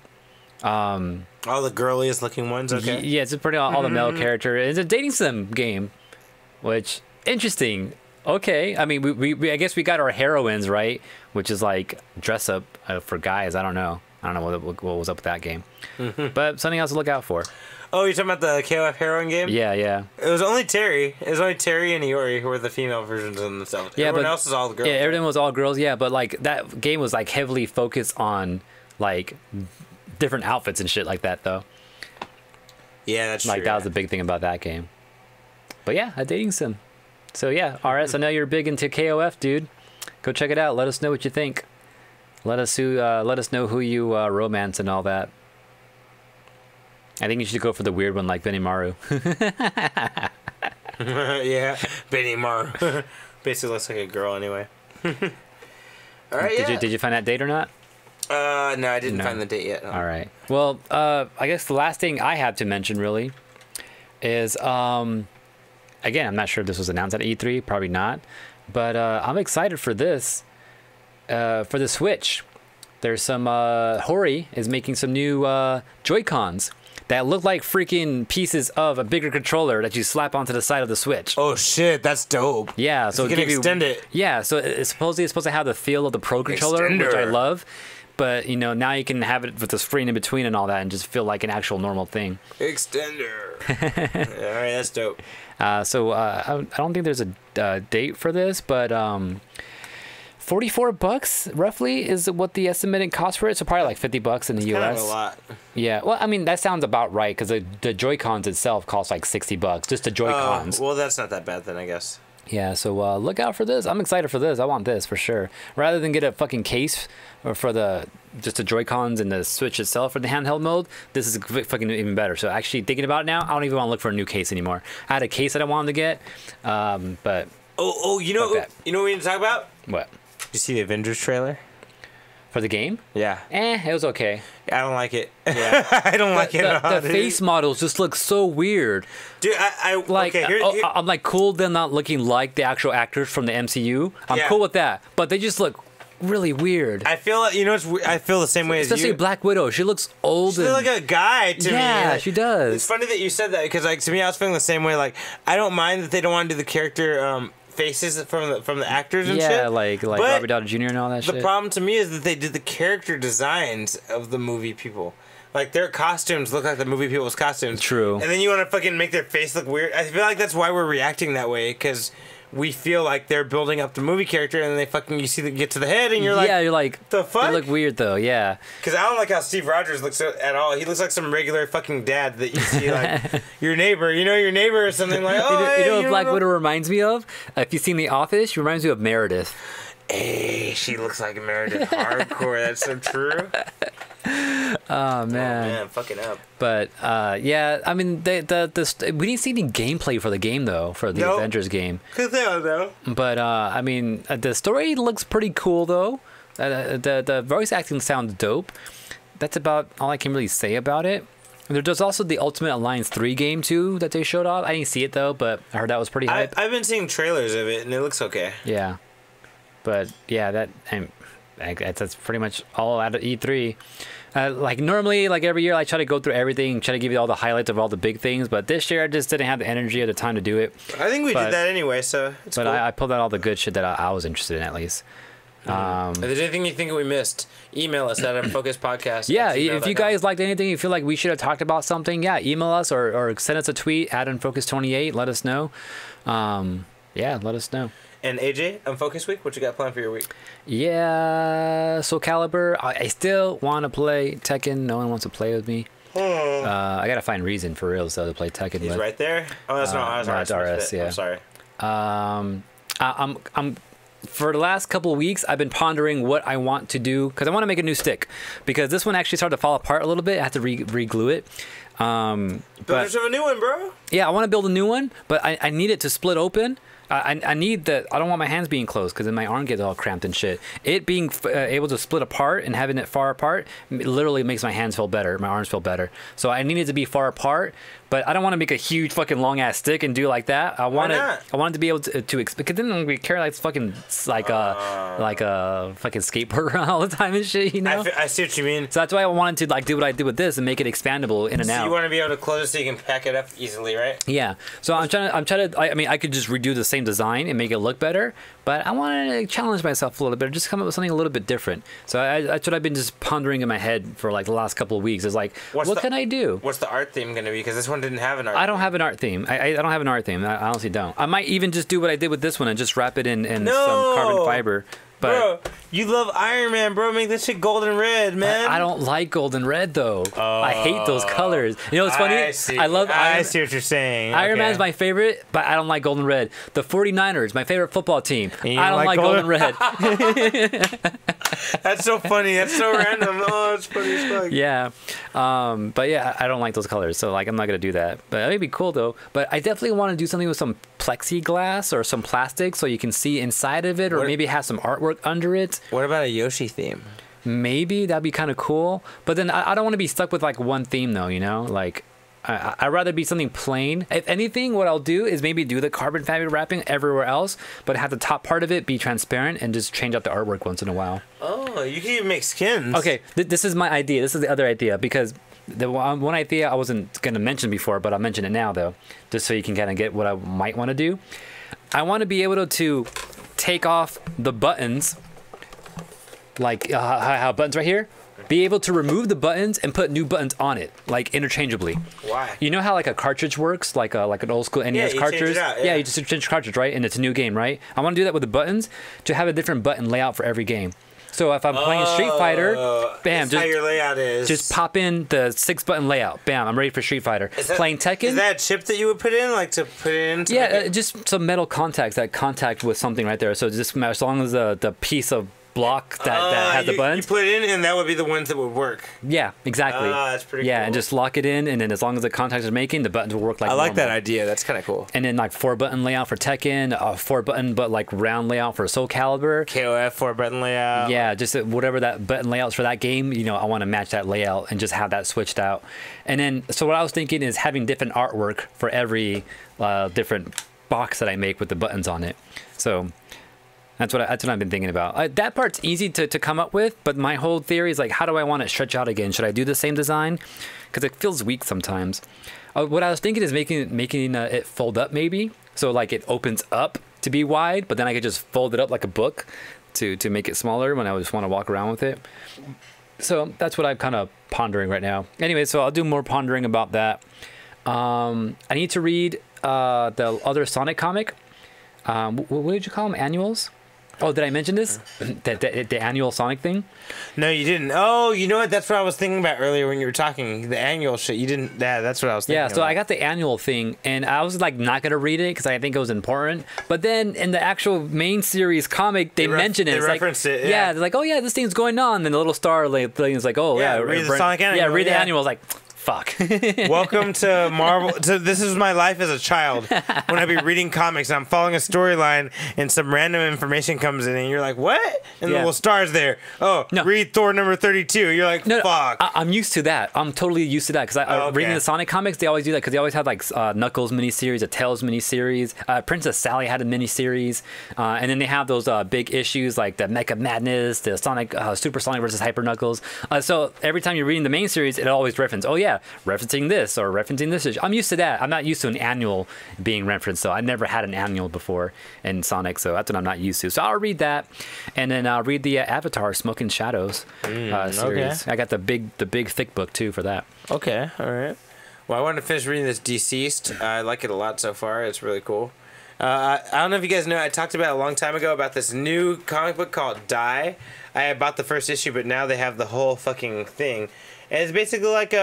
All the girliest looking ones. Okay. Yeah, it's pretty all the male character. It's a dating sim game, which interesting. Okay, I mean we I guess we got our heroines right, which is like dress up for guys. I don't know what was up with that game, but something else to look out for. Oh, you're talking about the KOF heroine game? Yeah. It was only Terry. It was only Terry and Iori who were the female versions of themselves. Yeah, Everyone but else is all the girls. Yeah, everything was all girls. Yeah, but like that game was like heavily focused on like different outfits and shit like that though. Yeah, that's Like true. that was the big thing about that game. But yeah, a dating sim. So yeah, RS, I know you're big into KOF, dude. Go check it out. Let us know what you think. Let us know who you romance and all that. I think you should go for the weird one like Benimaru. Yeah, Benny Mar. Basically looks like a girl anyway. All right. Did you find that date or not? No, I didn't No. find the date yet. No. All right. Well, I guess the last thing I have to mention really is again, I'm not sure if this was announced at E3, probably not, but I'm excited for this for the Switch. There's some Hori is making some new Joy-Cons that look like freaking pieces of a bigger controller that you slap onto the side of the Switch. Oh shit, that's dope. Yeah, so you can extend it. Yeah, so it's supposed to have the feel of the Pro controller, which I love. But you know, now you can have it with the screen in between and all that, and just feel like an actual normal thing. Extender. All right, that's dope. So I don't think there's a date for this, but $44 roughly is what the estimated cost for it. So probably like $50 in the US. Kind of a lot. Yeah, well, I mean that sounds about right because the Joy-Cons itself cost like $60, just the Joy-Cons. Well, that's not that bad then, I guess. Yeah, so look out for this. I'm excited for this. I want this for sure. Rather than get a fucking case for just the Joy-Cons and the Switch itself for the handheld mode, this is fucking even better. So actually thinking about it now, I don't even want to look for a new case anymore. I had a case that I wanted to get, but you know what we need to talk about? what? Did you see the Avengers trailer? For the game? Yeah. It was okay. I don't like it. Yeah. I don't like it at all, The dude. face models just look so weird. Dude, Like, okay, I'm like cool them not looking like the actual actors from the MCU. I'm Yeah. cool with that, but they just look really weird. I feel like, I feel the same way as you. Especially Black Widow. She looks old. She looks like a guy to me. Yeah, Like, she does. It's funny that you said that because, like, to me, I was feeling the same way. Like, I don't mind that they don't want to do the character faces from the actors and shit. Yeah, like But Robert Downey Jr. and all that shit. the problem to me is that they did the character designs of the movie people. Like, their costumes look like the movie people's costumes. True. And then you want to fucking make their face look weird. I feel like that's why we're reacting that way, because we feel like they're building up the movie character, and then they fucking, you see them get to the head, and you're like, the fuck? They look weird though, yeah. Because I don't like how Steve Rogers looks at all. He looks like some regular fucking dad that you see, like, your neighbor, your neighbor or something like, oh, you know what Black Widow reminds me of? If you've seen The Office, she reminds me of Meredith. Hey, she looks like Meredith hardcore. That's so true. Oh man. Oh man, fucking up. But yeah, I mean, we didn't see any gameplay for the game though, for the Avengers game. Cause they don't know. But I mean, the story looks pretty cool though. The voice acting sounds dope. That's about all I can really say about it. There's also the Ultimate Alliance 3 game too that they showed off. I didn't see it though, but I heard that was pretty hype. I've been seeing trailers of it and it looks okay. Yeah, but yeah, that's pretty much all out of E3. Like normally, like every year, I try to go through everything, try to give you all the highlights of all the big things. But this year, I just didn't have the energy or the time to do it. I think we did that anyway, so it's cool. I pulled out all the good shit that I was interested in at least. If there's anything you think we missed, email us at Unfocused Yeah, if you guys liked anything, you feel like we should have talked about something, yeah, email us or send us a tweet at Unfocused28. Let us know. Yeah, let us know. And AJ, Unfocused week, what you got planned for your week? Yeah, so Calibur, I still want to play Tekken. No one wants to play with me. I gotta find reason for real though to play Tekken. He's right there. Oh, that's not no, it's RS. Yeah, I'm sorry. I'm for the last couple of weeks, I've been pondering what I want to do because I want to make a new stick because this one actually started to fall apart a little bit. I have to re-glue it. Build yourself a new one, bro. Yeah, I want to build a new one, but I need it to split open. I need the. I don't want my hands being closed because then my arm gets all cramped and shit. It being able to split apart and having it far apart literally makes my hands feel better, my arms feel better. So I need it to be far apart, but I don't want to make a huge fucking long ass stick and do like that. I want it to be able to because then we carry like fucking like a fucking skateboard around all the time and shit. You know. I see what you mean. So that's why I wanted to like do what I did with this and make it expandable in and out. You want to be able to close it so you can pack it up easily, right? Yeah. So I'm trying to. I mean, I could just redo the same design and make it look better, but I wanted to challenge myself a little bit, just come up with something a little bit different. So that's what I've been just pondering in my head for like the last couple of weeks. Is like, what can I do? What's the art theme going to be? Because this one didn't have an art. I don't have an art theme. I don't have an art theme. I honestly don't. I might even just do what I did with this one and just wrap it in some carbon fiber. But bro, you love Iron Man, bro. Make this shit golden red, man. I don't like golden red though. I hate those colors. You know what's funny? I see. I see what you're saying. Iron Man's my favorite, but I don't like golden red. The 49ers, my favorite football team. I don't like golden red. That's so funny. That's so random. Oh, it's funny as fuck. Yeah. But yeah, I don't like those colors. So like I'm not gonna do that. But it would be cool though. But I definitely want to do something with some plexiglass or some plastic so you can see inside of it, or maybe have some artwork under it. What about a Yoshi theme? Maybe that'd be kind of cool. But then I don't want to be stuck with like one theme though, you know? Like I'd rather be something plain. If anything, what I'll do is maybe do the carbon fiber wrapping everywhere else, but have the top part of it be transparent and just change out the artwork once in a while. Oh, you can even make skins. Okay, this is my idea. This is the other idea, because the one idea I wasn't going to mention before, but I'll mention it now, though, just so you can kind of get what I might want to do. I want to be able to take off the buttons, like how buttons right here, be able to remove the buttons and put new buttons on it, like interchangeably. Why? You know how like a cartridge works, like an old school NES you cartridge? change it out, yeah. You just change the cartridge, right? And it's a new game, right? I want to do that with the buttons to have a different button layout for every game. So if I'm playing Street Fighter, bam, just how your layout is. Just pop in the 6-button layout. Bam, I'm ready for Street Fighter. Playing Tekken. Is that a chip that you would put in, like to put it in? Yeah, just some metal contacts that contact with something right there. So just as long as the piece of block that has the buttons. You put it in, and that would be the ones that would work. Yeah, exactly. That's pretty cool. Yeah, and just lock it in, and then as long as the contacts are making, the buttons will work like I like normal. that idea. That's kind of cool. And then like 4-button layout for Tekken, 4-button but like round layout for Soul Calibur. KOF 4-button layout. Yeah, just whatever that button layouts for that game, I want to match that layout and just have that switched out. And then, so what I was thinking is having different artwork for every different box that I make with the buttons on it. So that's what I've been thinking about. That part's easy to come up with, but my whole theory is like, how do I want it stretch out again? Should I do the same design? Because it feels weak sometimes. What I was thinking is making it fold up maybe, so like it opens up to be wide, but then I could just fold it up like a book to make it smaller when I just want to walk around with it. So that's what I'm kind of pondering right now. Anyway, so I'll do more pondering about that. I need to read the other Sonic comic. What did you call them? Annuals? Oh, did I mention this? The annual Sonic thing? No, you didn't. Oh, you know what? That's what I was thinking about earlier when you were talking. The annual shit. You didn't. Yeah, that's what I was thinking. Yeah, so I got the annual thing, and I was like not gonna read it because I think it was important. But then in the actual main series comic, they mention it. They it's referenced like, it. Yeah, they're like, oh yeah, this thing's going on. And the little star thing is like, oh yeah, read the Sonic annual. Yeah, read the yeah. annual. I was like, fuck. Welcome to Marvel. So this is my life as a child when I be reading comics and I'm following a storyline and some random information comes in and you're like, what? And the little star's there. Oh, no. Read Thor number 32. You're like, fuck. I'm used to that. I'm totally used to that because reading the Sonic comics, they always do that because they always have like Knuckles miniseries, a Tails miniseries. Princess Sally had a miniseries, and then they have those big issues like the Mecha Madness, the Sonic Super Sonic versus Hyper Knuckles. So every time you're reading the main series, it always references, oh yeah, referencing this or referencing this. I'm used to that. I'm not used to an annual being referenced, so I never had an annual before in Sonic, so that's what I'm not used to. So I'll read that, and then I'll read the Avatar Smoke and Shadows series. Okay. I got the big thick book too for that. Okay, all right. Well, I wanted to finish reading this Deceased. I like it a lot so far. It's really cool. I don't know if you guys know, I talked about a long time ago about this new comic book called Die. I bought the first issue, but now they have the whole fucking thing. And it's basically like,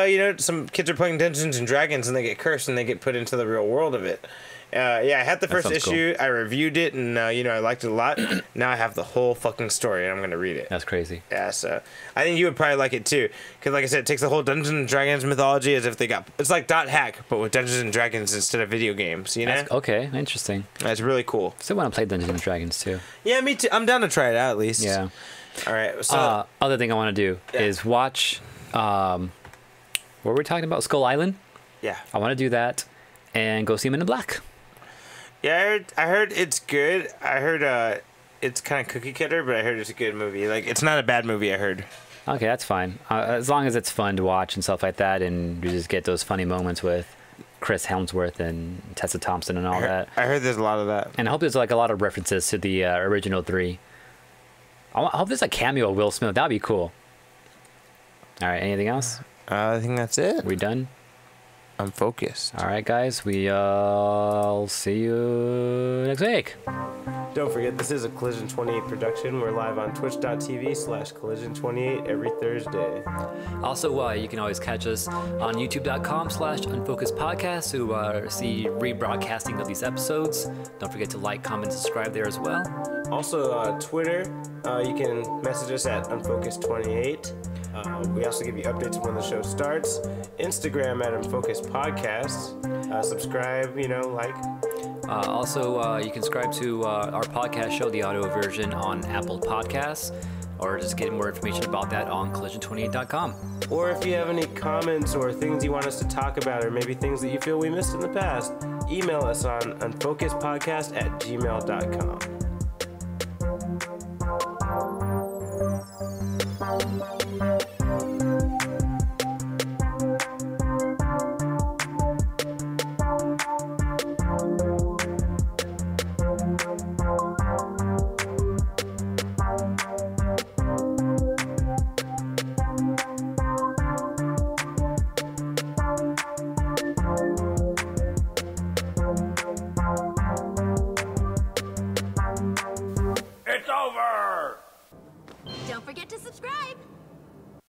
some kids are playing Dungeons and Dragons and they get cursed and they get put into the real world of it. I had the first issue. Cool. I reviewed it and, I liked it a lot. Now I have the whole fucking story and I'm going to read it. That's crazy. Yeah, so I think you would probably like it too. Because like I said, it takes the whole Dungeons and Dragons mythology as if they got... It's like .hack, but with Dungeons and Dragons instead of video games, you know? That's, okay, interesting. That's really cool. Still want to play Dungeons and Dragons too. Yeah, me too. I'm down to try it out at least. Yeah. All right. So other thing I want to do is watch... what were we talking about? Skull Island? Yeah. I want to do that and go see Men in Black. Yeah, I heard it's good. I heard it's kind of cookie cutter, but I heard it's a good movie. Like, it's not a bad movie, I heard. Okay, that's fine. As long as it's fun to watch and stuff like that, and you just get those funny moments with Chris Hemsworth and Tessa Thompson and all that. I heard there's a lot of that. And I hope there's like a lot of references to the original 3. I hope there's a cameo of Will Smith. That'd be cool. All right, anything else? I think that's it. We done? Unfocused. All right, guys. We'll see you next week. Don't forget, this is a Collision 28 production. We're live on twitch.tv/Collision28 every Thursday. Also, you can always catch us on youtube.com/Unfocused Podcast to see rebroadcasting of these episodes. Don't forget to like, comment, subscribe there as well. Also, Twitter, you can message us at Unfocused28. We also give you updates when the show starts. Instagram at Unfocused Podcast. Subscribe, like. Also, you can subscribe to our podcast show, the audio version, on Apple Podcasts. or just get more information about that on collision28.com. Or if you have any comments or things you want us to talk about, or maybe things that you feel we missed in the past, email us on unfocusedpodcast@gmail.com.